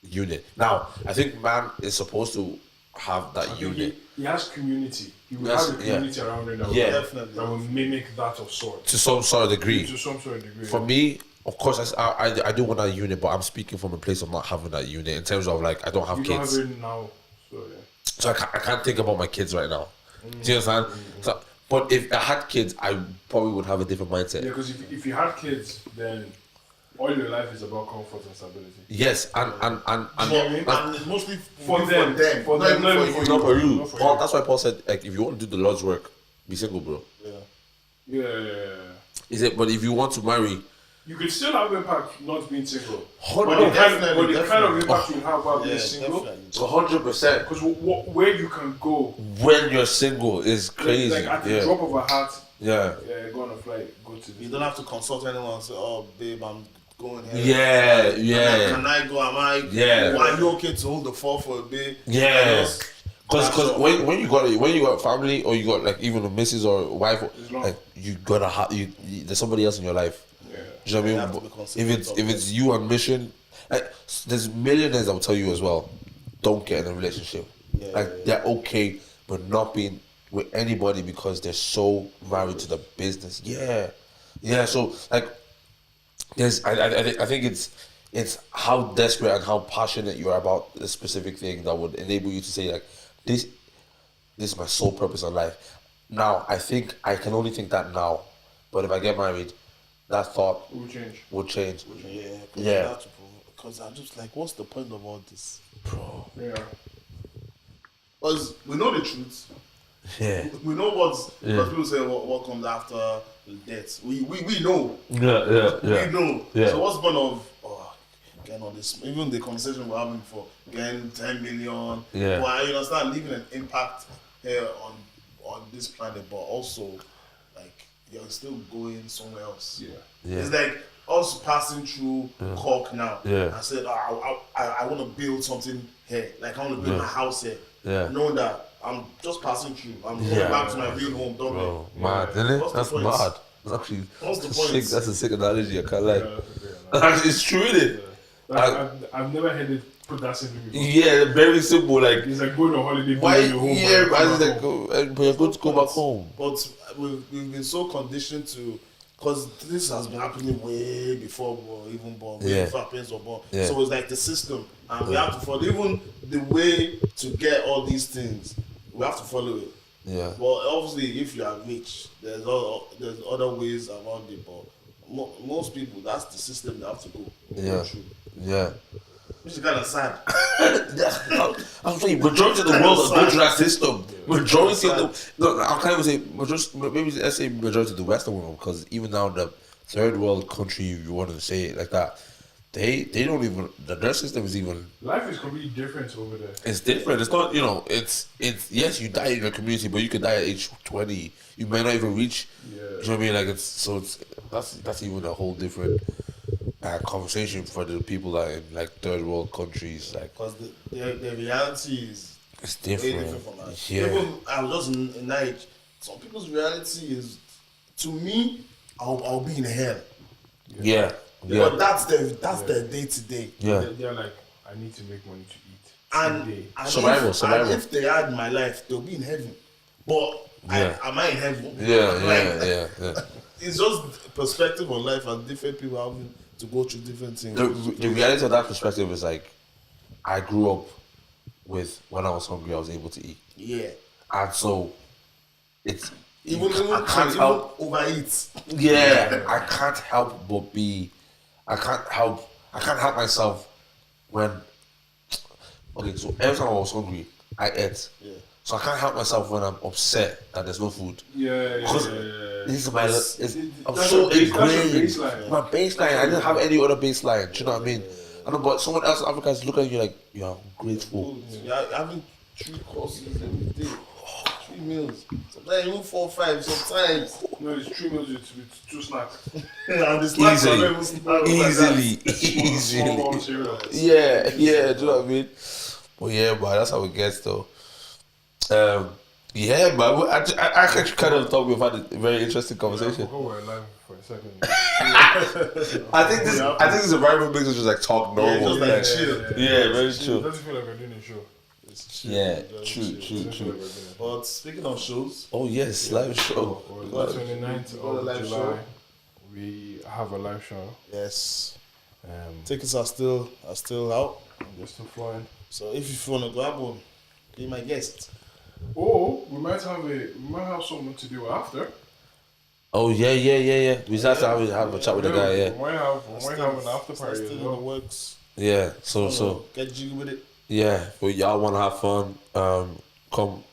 Speaker 2: unit. Now, I think man is supposed to have that unit.
Speaker 3: He has community. He will
Speaker 2: Yes,
Speaker 3: have a community around him that,
Speaker 2: Yeah.
Speaker 3: that will mimic that of sorts.
Speaker 2: To some sort of degree.
Speaker 3: To some sort of degree.
Speaker 2: For me, of course, I do want that unit, but I'm speaking from a place of not having that unit in terms of like I don't have
Speaker 3: you
Speaker 2: kids,
Speaker 3: don't have it now, so yeah.
Speaker 2: so I can't think about my kids right now. Do you understand? So, but if I had kids, I probably would have a different mindset.
Speaker 3: Yeah, because if you have kids, then all your life is about comfort and stability.
Speaker 2: Yes, and
Speaker 4: And it's mostly
Speaker 3: For them,
Speaker 4: not even for you.
Speaker 2: not for you.
Speaker 3: Not for
Speaker 2: Paul,
Speaker 3: you.
Speaker 2: that's why Paul said, like, if you want to do the Lord's work, be single, bro.
Speaker 3: Yeah.
Speaker 2: He said, but if you want to marry,
Speaker 3: You could still have impact not being single.
Speaker 2: Hundred-
Speaker 3: But the
Speaker 4: definitely,
Speaker 3: kind of
Speaker 4: definitely.
Speaker 3: impact you have while being
Speaker 4: Yeah,
Speaker 3: single.
Speaker 4: definitely.
Speaker 2: 100%.
Speaker 3: Because where you can go,
Speaker 2: When you're single is crazy.
Speaker 3: like at the
Speaker 2: Yeah,
Speaker 3: drop of a hat,
Speaker 2: yeah,
Speaker 3: go on a flight, go to
Speaker 4: You
Speaker 3: the.
Speaker 4: don't have to consult anyone and say, "Oh, babe, I'm going here."
Speaker 2: yeah,
Speaker 4: Can
Speaker 2: yeah,
Speaker 4: I go? Am I?
Speaker 2: Yeah.
Speaker 4: Why are you okay to hold the fort for a bit?
Speaker 2: yeah. Because
Speaker 4: That's all.
Speaker 2: when you got family or you got like even a missus or a wife,
Speaker 3: It's long.
Speaker 2: like you gotta have there's somebody else in your life.
Speaker 3: Yeah.
Speaker 2: Do you know what I
Speaker 4: You have to
Speaker 2: mean?
Speaker 4: be considerate
Speaker 2: If it's you on mission, like there's millionaires that will tell you as well, don't get in a relationship. They're okay, but not being with anybody because they're so married to the business. Yeah, yeah. So like, I think it's how desperate and how passionate you are about a specific thing that would enable you to say like, this is my sole purpose in life. Now I think I can only think that now, but if I get married, that thought
Speaker 3: It will change.
Speaker 2: would change.
Speaker 4: Yeah. Because I'm just like, what's the point of all this?
Speaker 3: Yeah.
Speaker 4: Because we know the truth.
Speaker 2: Yeah.
Speaker 4: We know what's. Because people say what comes after death. We know.
Speaker 2: Yeah.
Speaker 4: We know.
Speaker 2: Yeah.
Speaker 4: So what's the point of getting all this? Even the conversation we're having before, getting 10 million.
Speaker 2: Yeah.
Speaker 4: Well, you understand, leaving an impact here on this planet, but also like you're still going somewhere else.
Speaker 3: Yeah.
Speaker 4: It's like us passing through Cork now.
Speaker 2: Yeah.
Speaker 4: I said, I want to build something here. Like I want to build my house here.
Speaker 2: Yeah.
Speaker 4: Knowing that I'm just passing through. I'm going
Speaker 2: Yeah.
Speaker 4: back to my real home, don't
Speaker 2: Bro, mad, isn't it?
Speaker 4: What's the
Speaker 2: That's
Speaker 4: point?
Speaker 2: mad. That's actually
Speaker 4: What's the
Speaker 2: that's
Speaker 4: point?
Speaker 2: That's a sick analogy. I can't lie.
Speaker 3: Yeah.
Speaker 2: It's true, isn't it?
Speaker 3: I've never heard it put that simply before.
Speaker 2: Yeah, very simple. Like,
Speaker 3: It's like going on holiday,
Speaker 2: why?
Speaker 3: building your home.
Speaker 2: Yeah,
Speaker 3: and
Speaker 2: I
Speaker 3: come
Speaker 2: was
Speaker 3: back
Speaker 2: like,
Speaker 3: home.
Speaker 2: but you're going to go back home.
Speaker 4: But we've been so conditioned to, because this has been happening way before we were even born, way
Speaker 2: Yeah.
Speaker 4: before our parents were born.
Speaker 2: Yeah.
Speaker 4: So it's like the system, and we have to follow. Even the way to get all these things, we have to follow it.
Speaker 2: Yeah.
Speaker 4: Well, obviously, if you are rich, there's other ways around it, but most people, that's the system they have to go
Speaker 2: Yeah.
Speaker 4: through.
Speaker 2: Yeah.
Speaker 4: Which is kind of sad.
Speaker 2: I'm saying majority of the world is going through that system. Majority of the no, I can't even say majority. Maybe let's say majority of the Western world, because even now the third world country, if you want to say it like that, they don't even their system is even.
Speaker 3: Life is completely different over there.
Speaker 2: It's different. It's not, it's yes, you die in your community, but you could die at age 20. You may not even reach.
Speaker 3: Yeah.
Speaker 2: You know what I mean? Like that's even a whole different conversation for the people that are in like third world countries. Like
Speaker 4: Because the reality is
Speaker 2: it's
Speaker 4: way
Speaker 2: different.
Speaker 4: different from that.
Speaker 2: Yeah.
Speaker 4: Even I was just in Nigeria. Some people's reality is, to me, I'll be in hell.
Speaker 2: Yeah.
Speaker 4: But that's their day to day.
Speaker 2: Yeah.
Speaker 3: They're like, I need to make money to eat.
Speaker 4: And,
Speaker 3: Today.
Speaker 2: Survival.
Speaker 4: if they had my life, they'll be in heaven. But
Speaker 2: Yeah.
Speaker 4: am I in heaven?
Speaker 2: Yeah.
Speaker 4: It's just perspective on life, and different people having to go through different things.
Speaker 2: The reality of that perspective is like, I grew up with when I was hungry, I was able to eat,
Speaker 4: Yeah.
Speaker 2: and so it's
Speaker 4: Even
Speaker 2: I can't help.
Speaker 4: overeat.
Speaker 2: Yeah, I can't help but be. I can't help myself when. Okay, so every time I was hungry, I ate.
Speaker 4: Yeah.
Speaker 2: So I can't help myself when I'm upset that there's no food.
Speaker 3: Yeah.
Speaker 2: Because this is my. I'm
Speaker 3: That's
Speaker 2: so
Speaker 3: your
Speaker 2: ingrained.
Speaker 3: baseline.
Speaker 2: My baseline. I didn't have any other baseline. Do you know what I mean? I know, but someone else in Africa is looking at you like you're ungrateful.
Speaker 4: Yeah, having 3 courses every day. 3 meals. Sometimes even 4, 5. Sometimes.
Speaker 3: No, it's 3 meals with 2 snacks.
Speaker 4: And the snacks are not even snacks
Speaker 2: Easily.
Speaker 3: Small bowl of cereal.
Speaker 2: Yeah. Do you know what I mean? But yeah, man, that's how it gets though. Yeah, man. I actually kind of thought we've had a very interesting conversation.
Speaker 3: Go we're live for a second.
Speaker 2: I think this environment makes us just like talk normal.
Speaker 4: just like chill.
Speaker 2: Yeah, very
Speaker 3: It
Speaker 2: chill.
Speaker 3: doesn't feel like we're doing a show.
Speaker 4: It's chill.
Speaker 2: Yeah,
Speaker 4: Just
Speaker 2: true.
Speaker 4: chill. But speaking of shows,
Speaker 2: Oh yes, live show.
Speaker 3: On the 29th
Speaker 4: got a
Speaker 3: of
Speaker 4: live
Speaker 3: July,
Speaker 4: show.
Speaker 3: we have a live show.
Speaker 4: yes,
Speaker 3: Um,
Speaker 4: tickets are still out.
Speaker 3: they're still flying.
Speaker 4: So if you want to grab one, be my guest.
Speaker 3: Or we might have someone to do after.
Speaker 2: Oh yeah. We just have to have a chat with the guy. Yeah,
Speaker 3: We might have an after party
Speaker 4: Still
Speaker 3: as
Speaker 4: in the
Speaker 3: well.
Speaker 4: works.
Speaker 2: yeah. So
Speaker 4: Get jiggy with it.
Speaker 2: yeah. But y'all want to have fun? Come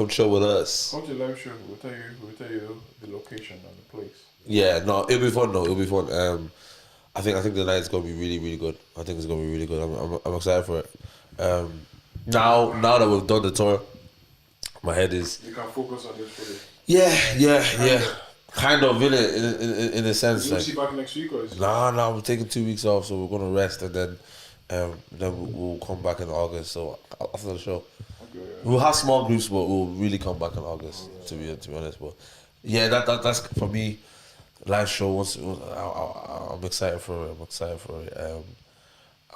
Speaker 2: chill with us.
Speaker 3: Come to the live show. We'll tell you the location and the place.
Speaker 2: Yeah, no, it'll be fun. No, it'll be fun. I think the night's gonna be really, really good. I think it's gonna be really good. I'm excited for it. Now that we've done the tour, my head is
Speaker 3: You can focus on this footage.
Speaker 2: yeah. Kind of in a sense
Speaker 3: You'll
Speaker 2: like.
Speaker 3: see back next week or is
Speaker 2: Nah, we're taking 2 weeks off, so we're gonna rest and then we'll come back in August. So after the show,
Speaker 3: okay,
Speaker 2: we'll have small groups, but we'll really come back in August. To be honest, but yeah, that's for me. Live show. I'm excited for it.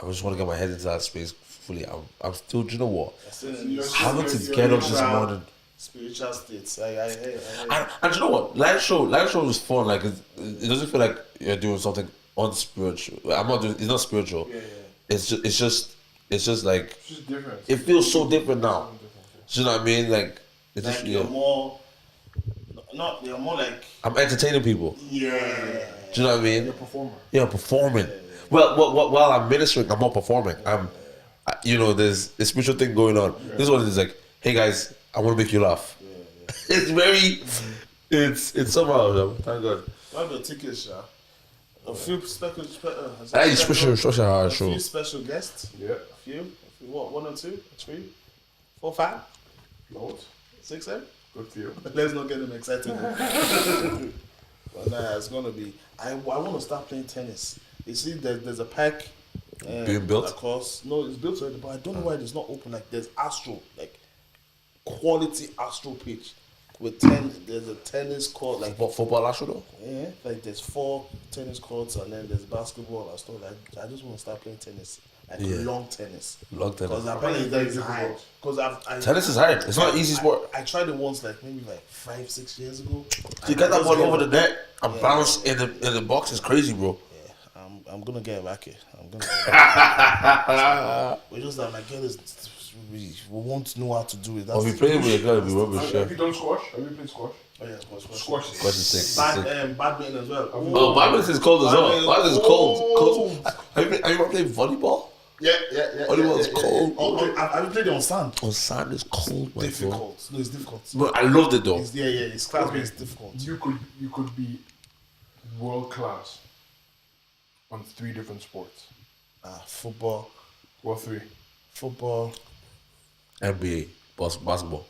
Speaker 2: I just want to get my head into that space fully. I'm still. Do you know what? Having to get up this morning.
Speaker 4: Spiritual states. I
Speaker 2: And you know what? Live show is fun. Like it doesn't feel like you're doing something unspiritual. I'm not doing. It's not spiritual.
Speaker 3: Yeah.
Speaker 2: It's just like
Speaker 3: It's just different.
Speaker 2: it feels so different now. Do you know what I mean? Like it's
Speaker 4: like
Speaker 2: just
Speaker 4: you're more. Not you're more like.
Speaker 2: I'm entertaining people.
Speaker 4: Yeah.
Speaker 2: Do you know what I mean?
Speaker 3: You're a performer.
Speaker 2: Yeah, performing. Well, while I'm ministering, I'm not performing. There's a spiritual thing going on. This one is like, hey guys, I want to make you laugh. It's very, it's somehow. Thank God.
Speaker 4: Grab your tickets, yeah. A few special
Speaker 2: Special
Speaker 4: a
Speaker 2: show.
Speaker 4: few special guests.
Speaker 3: Yeah.
Speaker 4: A few. What? 1 or 2, 3, 4, 5,
Speaker 3: Loads.
Speaker 4: 6, 7.
Speaker 3: Good for you.
Speaker 4: Let's not get them excited. But nah, it's gonna be. I want to start playing tennis. You see, there's a park
Speaker 2: Being built?
Speaker 4: across. No, it's built already, but I don't know why it's not open. Like there's Astro, like quality Astro pitch with 10. There's a tennis court, like
Speaker 2: What football I should know?
Speaker 4: yeah, like there's 4 tennis courts and then there's basketball and stuff. Like I just want to start playing tennis, like
Speaker 2: Yeah.
Speaker 4: long tennis.
Speaker 2: Long
Speaker 4: Because
Speaker 2: tennis.
Speaker 4: apparently
Speaker 3: very
Speaker 4: that is high.
Speaker 3: difficult.
Speaker 4: Because
Speaker 2: Tennis is hard. It's not an easy sport.
Speaker 4: I tried it once, like maybe like 5, 6 years ago.
Speaker 2: You get that
Speaker 4: I
Speaker 2: ball
Speaker 4: just
Speaker 2: over the
Speaker 4: get-
Speaker 2: net and bounce in the box is crazy, bro.
Speaker 4: Yeah, I'm gonna get a racket. We're just that my girl is. We won't know how to do it. That's
Speaker 2: If you play with your girl, it'll be rubbish.
Speaker 3: Have
Speaker 2: Yeah.
Speaker 3: you done squash? Have you played squash?
Speaker 4: Oh yeah, squash.
Speaker 3: Squash.
Speaker 2: Squash is sick.
Speaker 4: Badminton as well.
Speaker 2: Oh, badminton is cold as well. Badminton is cold.
Speaker 4: Cold.
Speaker 2: Have you ever played volleyball?
Speaker 4: Yeah.
Speaker 2: Volleyball is cold.
Speaker 4: Have you played it on sand?
Speaker 2: On sand is cold, my bro.
Speaker 4: Difficult. No, it's difficult.
Speaker 2: But I loved it though.
Speaker 4: It's class, but it's difficult.
Speaker 3: You could be world class on 3 different sports.
Speaker 4: Football,
Speaker 3: What 3?
Speaker 4: football.
Speaker 2: NBA, basketball,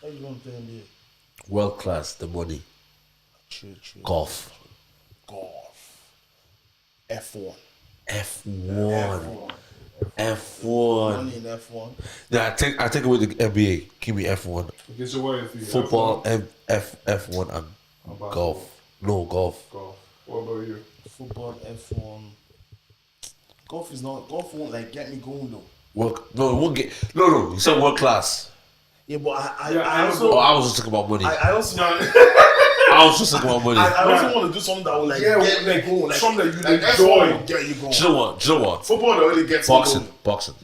Speaker 4: How you want to play NBA?
Speaker 2: world class, the money,
Speaker 4: True.
Speaker 2: golf,
Speaker 4: F1.
Speaker 2: F1.
Speaker 4: Money in F1.
Speaker 2: Yeah, I take away the NBA. Give me F1,
Speaker 3: Okay, so what are the 3?
Speaker 2: football, F1, and
Speaker 3: basketball.
Speaker 2: golf. No golf.
Speaker 3: Golf. What about you?
Speaker 4: Football, F1. Golf won't like get me going though.
Speaker 2: No, it won't get. No. You said world class.
Speaker 4: Yeah, but
Speaker 3: Yeah,
Speaker 4: I
Speaker 3: I
Speaker 4: also
Speaker 2: Oh, I was just talking about money.
Speaker 4: I also
Speaker 2: I was just talking about money.
Speaker 4: I also want to do something that will like
Speaker 3: Yeah,
Speaker 4: get me
Speaker 3: like,
Speaker 4: going. Like,
Speaker 3: something that you
Speaker 4: like
Speaker 3: enjoy.
Speaker 4: F1 will get you going.
Speaker 2: Do you know what?
Speaker 4: Football that only gets me
Speaker 2: Boxing.
Speaker 4: going. Boxing.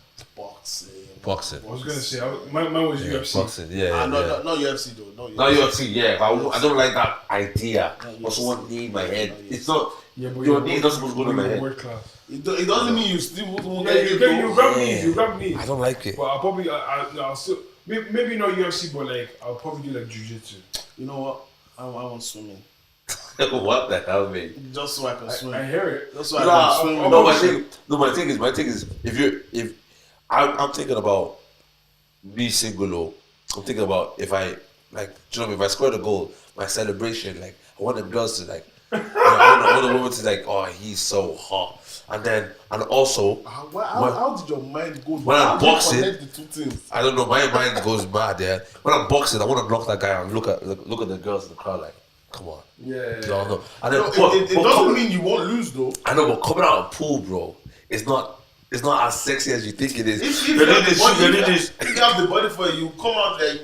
Speaker 2: Boxing.
Speaker 3: I was gonna say, mine was UFC.
Speaker 2: Boxing, yeah.
Speaker 4: Not UFC though.
Speaker 2: Not UFC, yeah. I don't like that idea. Or someone knee in my head. It's not.
Speaker 3: Yeah, but
Speaker 2: Your knee is not supposed to go to my head.
Speaker 3: World class.
Speaker 4: It doesn't mean you still won't
Speaker 3: Yeah,
Speaker 4: get
Speaker 3: you
Speaker 4: it.
Speaker 3: grab me. You grab me.
Speaker 2: I don't like it.
Speaker 3: But I'll probably, I'll still, maybe not UFC, but like I'll probably do like jiu-jitsu.
Speaker 4: You know what? I want swimming.
Speaker 2: What the hell, man?
Speaker 4: Just so I can swim.
Speaker 3: I hear it.
Speaker 4: Just so I can swim.
Speaker 2: My thing is, if I'm thinking about me single, or I'm thinking about if I if I score the goal, my celebration, like I want the girls to like, I want the women to like, oh, he's so hot, and also
Speaker 4: How did your mind go?
Speaker 2: when I'm boxing,
Speaker 4: connect the two things?
Speaker 2: I don't know, my mind goes mad. Yeah, when I'm boxing, I want to knock that guy and look at the girls in the crowd like, come on.
Speaker 3: Yeah.
Speaker 2: No. And then,
Speaker 4: It doesn't mean you won't lose though.
Speaker 2: I know, but coming out of the pool, bro, it's not as sexy as you think it is.
Speaker 4: If you have the body for it, you come out there.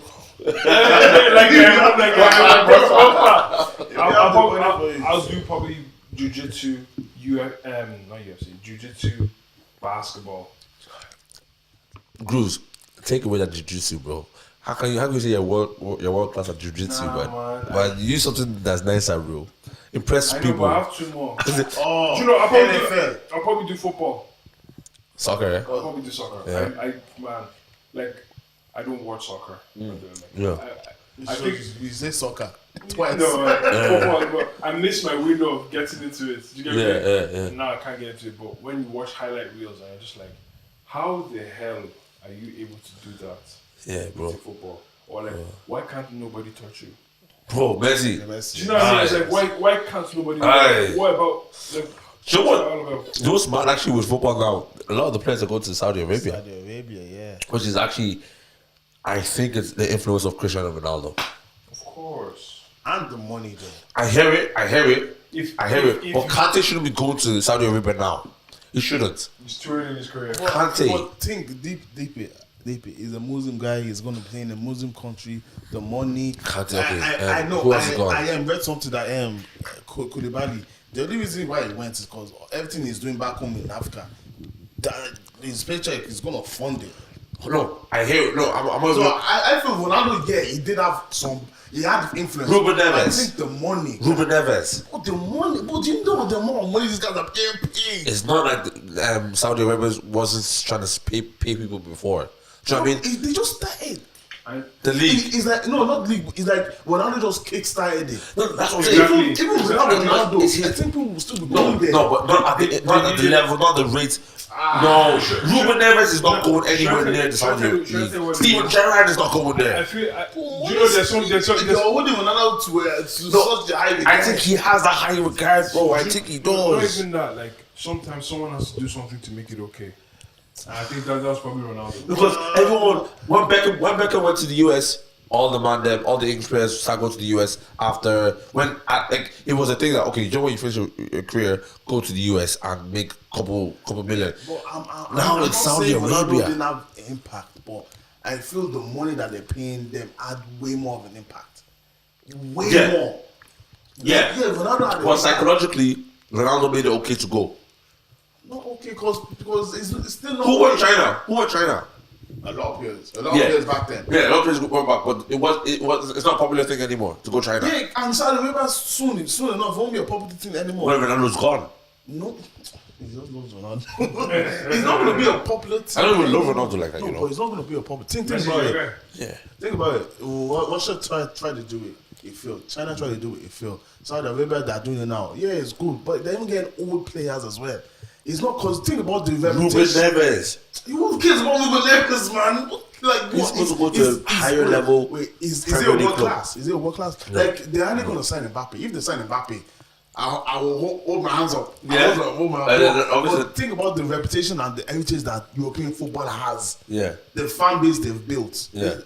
Speaker 3: I'll do probably jiu-jitsu, not UFC, jiu-jitsu, basketball.
Speaker 2: Grooves, take away that jiu-jitsu, bro. How can you say you're world class at jiu-jitsu, man? But you use something that's nicer, bro. Impress
Speaker 3: I know,
Speaker 2: people.
Speaker 3: but I have two more.
Speaker 2: Is it
Speaker 4: Oh,
Speaker 3: Do you know,
Speaker 4: NFL.
Speaker 3: I'll probably do football.
Speaker 2: soccer? Eh?
Speaker 3: I'll probably do soccer.
Speaker 2: Yeah.
Speaker 3: I don't watch soccer.
Speaker 2: Yeah.
Speaker 3: I think
Speaker 4: You say soccer twice.
Speaker 3: football. I miss my window of getting into it. Do you get me?
Speaker 2: Yeah.
Speaker 3: Now I can't get into it. But when you watch highlight reels, and you're just like, how the hell are you able to do that?
Speaker 2: Yeah, bro.
Speaker 3: With football, or like, why can't nobody touch you?
Speaker 2: Bro, Messi.
Speaker 3: Do you know what I mean? It's like, why can't nobody?
Speaker 2: Aye.
Speaker 3: What about? Like,
Speaker 2: You know what?
Speaker 3: all about?
Speaker 2: You know what's mad actually with football now? A lot of the players are going to Saudi Arabia,
Speaker 4: Saudi Arabia, yeah.
Speaker 2: which is actually, I think it's the influence of Cristiano Ronaldo.
Speaker 3: Of course.
Speaker 4: And the money though.
Speaker 2: I hear it.
Speaker 3: If
Speaker 2: But Kante shouldn't be going to Saudi Arabia now. He shouldn't.
Speaker 3: he's touring in his career.
Speaker 2: Kante.
Speaker 4: But think deep it. He's a Muslim guy. He's going to play in a Muslim country. The money.
Speaker 2: Kante, okay.
Speaker 4: I know.
Speaker 2: Who else is gone?
Speaker 4: I read something that Koulibaly. The only reason why he went is because everything he's doing back home in Africa, that his paycheck is going to fund it.
Speaker 2: No, I hear it. No, I'm
Speaker 4: So I feel Ronaldo, yeah, he did have some. He had influence.
Speaker 2: Ruben Neves.
Speaker 4: I think the money.
Speaker 2: Ruben Neves.
Speaker 4: Oh, the money. But you know the amount of money these guys are paying.
Speaker 2: It's not like Saudi Arabia wasn't trying to pay people before. Do you know what I mean?
Speaker 4: They just started.
Speaker 2: The league.
Speaker 4: It's like no, not league. It's like Ronaldo just kick-started it.
Speaker 2: No, that's what I'm saying.
Speaker 3: Exactly.
Speaker 4: Even without Ronaldo,
Speaker 2: It's his-
Speaker 4: I think people will still be going there.
Speaker 2: No, but not at the level, not the rate. No, Ruben Neves is not going anywhere near the Saudi League. Steven Gerrard is not going
Speaker 3: I
Speaker 2: there.
Speaker 3: feel. Do you know there's some.
Speaker 4: You're holding Ronaldo to such a high regard.
Speaker 2: I think he has a high regard, bro. I think he
Speaker 3: Not
Speaker 2: does.
Speaker 3: even that. Like sometimes someone has to do something to make it okay. And I think that was probably Ronaldo.
Speaker 2: Because everyone, when Beckham went to the US, all the English players started going to the US after it was a thing that okay, you know when you finish your career, go to the US and make couple million.
Speaker 4: But
Speaker 2: Now
Speaker 4: I'm
Speaker 2: it's
Speaker 4: not
Speaker 2: Saudi
Speaker 4: saying Ronaldo
Speaker 2: Arabia.
Speaker 4: didn't have impact, but I feel the money that they're paying them had way more of an impact. Way
Speaker 2: Yeah.
Speaker 4: more.
Speaker 2: Yeah.
Speaker 4: Ronaldo had
Speaker 2: But
Speaker 4: an impact.
Speaker 2: psychologically, Ronaldo made it okay to go.
Speaker 4: Not okay, because it's still not.
Speaker 2: Who won China?
Speaker 4: A lot of players. A lot of players back then.
Speaker 2: Yeah, a lot of players went back, but it's not a popular thing anymore to go China.
Speaker 4: Yeah, and Saudi Arabia soon enough won't be a popular thing anymore.
Speaker 2: When Ronaldo's gone.
Speaker 4: No, he just loves Ronaldo. It's not going to be a popular thing.
Speaker 2: I don't even love Ronaldo like that,
Speaker 4: No,
Speaker 2: you know.
Speaker 4: but it's not going to be a popular thing. Think
Speaker 3: Messi,
Speaker 4: about
Speaker 3: okay.
Speaker 4: it.
Speaker 2: Yeah.
Speaker 4: Think about it. What should try to do it? It failed. China tried to do it. It failed. Saudi Arabia, they're doing it now. Yeah, it's good, but they're even getting old players as well. It's not because think about the
Speaker 2: Ruben
Speaker 4: reputation.
Speaker 2: Neves.
Speaker 4: Who cares about Ruben Neves, man? Like
Speaker 2: He's supposed to go to a higher level.
Speaker 4: Wait, is it
Speaker 2: Premier
Speaker 4: a
Speaker 2: League
Speaker 4: world
Speaker 2: club.
Speaker 4: class? Is it a world class?
Speaker 2: No.
Speaker 4: Like they're only going to sign Mbappe. If they sign Mbappe, I will hold my hands up.
Speaker 2: Yeah.
Speaker 4: Hold my
Speaker 2: Obviously-
Speaker 4: but think about the reputation and the heritage that European football has.
Speaker 2: Yeah.
Speaker 4: The fan base they've built.
Speaker 2: Yeah.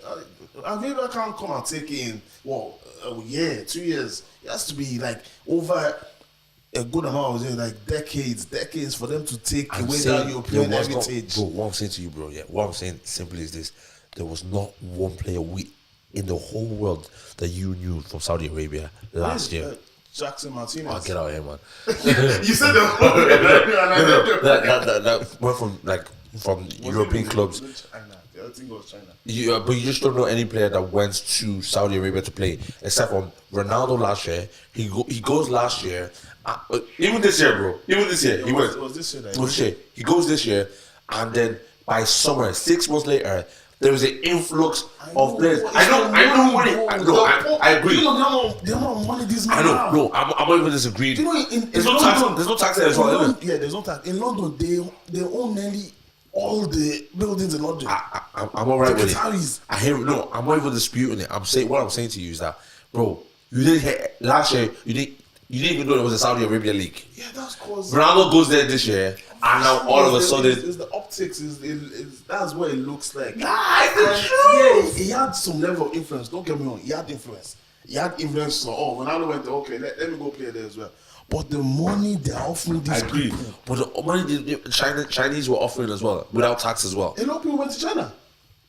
Speaker 4: Aviva can't come and take it in. Well, a year, 2 years. It has to be like over a good amount of years, like decades for them to take away that European heritage.
Speaker 2: Bro, what I'm saying to you, bro, what I'm saying simply is this. There was not one player in the whole world that you knew from Saudi Arabia last year.
Speaker 4: Jackson Martinez.
Speaker 2: Oh, get out of here, man.
Speaker 4: You said the
Speaker 2: that went from European clubs.
Speaker 4: I think it was China.
Speaker 2: But you just don't know any player that went to Saudi Arabia to play, except for Ronaldo last year. He goes last year. Even this year, bro. Even this year, he went.
Speaker 4: It was this year that
Speaker 2: It was this year. He goes this year, and then by summer, 6 months later, there was an influx of players. I know money. I agree.
Speaker 4: You know the amount of money these men
Speaker 2: I know.
Speaker 4: have.
Speaker 2: No, I'm not even disagreeing.
Speaker 4: You know,
Speaker 2: There's no tax. There's no tax there as well, isn't it?
Speaker 4: Yeah, there's no tax. In London, they own nearly all the buildings in London.
Speaker 2: I'm alright with it.
Speaker 4: Qataris.
Speaker 2: I hear it. No, I'm not even disputing it. What I'm saying to you is that, bro, you didn't hear last year. You didn't even know there was a Saudi Arabia league.
Speaker 4: Yeah, that's cause
Speaker 2: Ronaldo goes there this year, and now all of a sudden,
Speaker 4: it's the optics. That's what it looks like.
Speaker 2: it's the truth.
Speaker 4: Yeah, he had some level of influence. Don't get me wrong. He had influence. So, Ronaldo went, okay, let me go play there as well. But the money they're offering these
Speaker 2: I agree.
Speaker 4: people.
Speaker 2: But the money Chinese were offering as well, without tax as well.
Speaker 4: A lot of people went to China.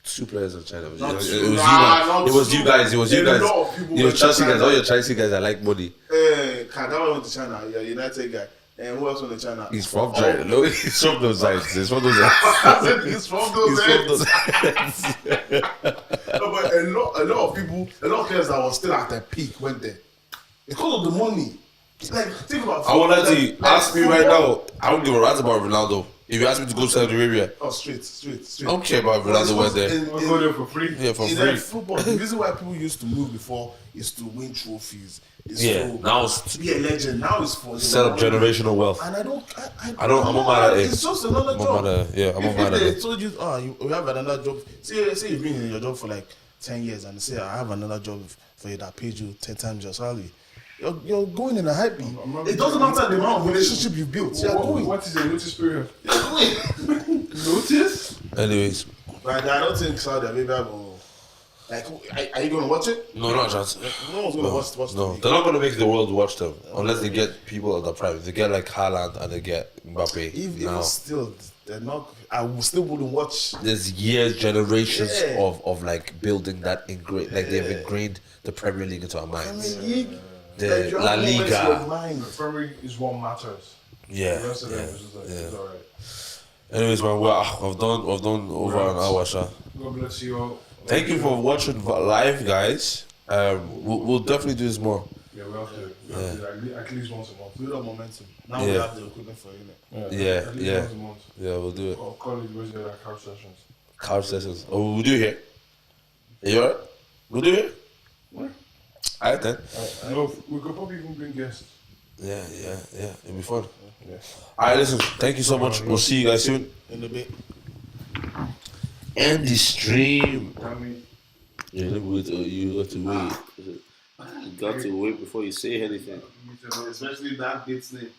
Speaker 2: 2 players in China. It
Speaker 4: Not
Speaker 2: was
Speaker 4: two.
Speaker 2: you
Speaker 4: Nah,
Speaker 2: guys. It was you guys. It was you
Speaker 4: A
Speaker 2: guys.
Speaker 4: lot of people
Speaker 2: It was
Speaker 4: went to
Speaker 2: Chelsea guys.
Speaker 4: China.
Speaker 2: All your Chelsea guys that like money.
Speaker 4: Kagawa went to China. Yeah, United guy. And who else went to China?
Speaker 2: He's from China. No, he's from those sides. He's from those sides.
Speaker 4: He's from those ends. No, but a lot of people, a lot of players that was still at their peak went there because of the money. Like, think about.
Speaker 2: I want to ask me right now. I don't give a rat about Ronaldo. If you ask me to go to Saudi Arabia,
Speaker 4: Oh, straight.
Speaker 2: I don't care about if Ronaldo went there.
Speaker 3: I'll go there for free.
Speaker 2: Yeah, for
Speaker 4: In
Speaker 2: free.
Speaker 4: football, the reason why people used to move before is to win trophies. Is
Speaker 2: Yeah,
Speaker 4: to,
Speaker 2: now it's
Speaker 4: to be a legend. Now it's for
Speaker 2: set up generational wealth.
Speaker 4: And I'm not
Speaker 2: mad at it.
Speaker 4: It's just another
Speaker 2: I'm
Speaker 4: job.
Speaker 2: not mad at it. Yeah, I'm not
Speaker 4: If
Speaker 2: mad at
Speaker 4: they
Speaker 2: it.
Speaker 4: told you, you have another job. Say you've been in your job for like 10 years, and they say I have another job for you that pays you 10 times your salary. You're going in a hype. It doesn't matter the amount of relationship you built. You're going.
Speaker 3: What is the notice period?
Speaker 4: You're going.
Speaker 3: Notice?
Speaker 2: Anyways,
Speaker 4: But I don't think Saudi Arabia will. Like, are you going to watch it?
Speaker 2: no, not a chance.
Speaker 4: No one's going to watch the
Speaker 2: No,
Speaker 4: league.
Speaker 2: they're not going to make the world watch them unless they get people at the prime. They get like Haaland and they get Mbappe.
Speaker 4: Even
Speaker 2: Now,
Speaker 4: still, they're not. Still wouldn't watch.
Speaker 2: there's years, generations
Speaker 4: Yeah.
Speaker 2: of like building that ingrained, like they've ingrained the Premier League into our minds.
Speaker 4: League.
Speaker 2: The
Speaker 4: like, you
Speaker 2: La
Speaker 4: have moments
Speaker 2: Liga.
Speaker 4: of mind.
Speaker 3: The Premier League is what matters.
Speaker 2: Yeah,
Speaker 3: The rest of them
Speaker 2: yeah,
Speaker 3: is just like,
Speaker 2: yeah.
Speaker 3: it's alright.
Speaker 2: Anyways, man, we've done over an hour, sha.
Speaker 3: God bless you all.
Speaker 2: Thank you for watching live, guys. We'll definitely do this more.
Speaker 3: Yeah, we have to. We have to at least once a month.
Speaker 4: Build up momentum. Now
Speaker 2: Yeah.
Speaker 4: we have the equipment for it.
Speaker 2: Yeah,
Speaker 3: At least
Speaker 2: yeah.
Speaker 3: once a month.
Speaker 2: Yeah, we'll do it.
Speaker 3: Or call it where's the couch sessions.
Speaker 2: Couch sessions. Oh, we'll do it here. You alright? We'll do it. Alright then.
Speaker 3: No, we could probably even bring guests.
Speaker 2: Yeah. It'll be fun.
Speaker 3: Yeah.
Speaker 2: Alright, listen. Thank you so much. We'll see you guys soon.
Speaker 4: In a bit.
Speaker 2: End the stream.
Speaker 3: I mean,
Speaker 2: You got to wait. You got to wait before you say anything.
Speaker 4: Especially that date's name.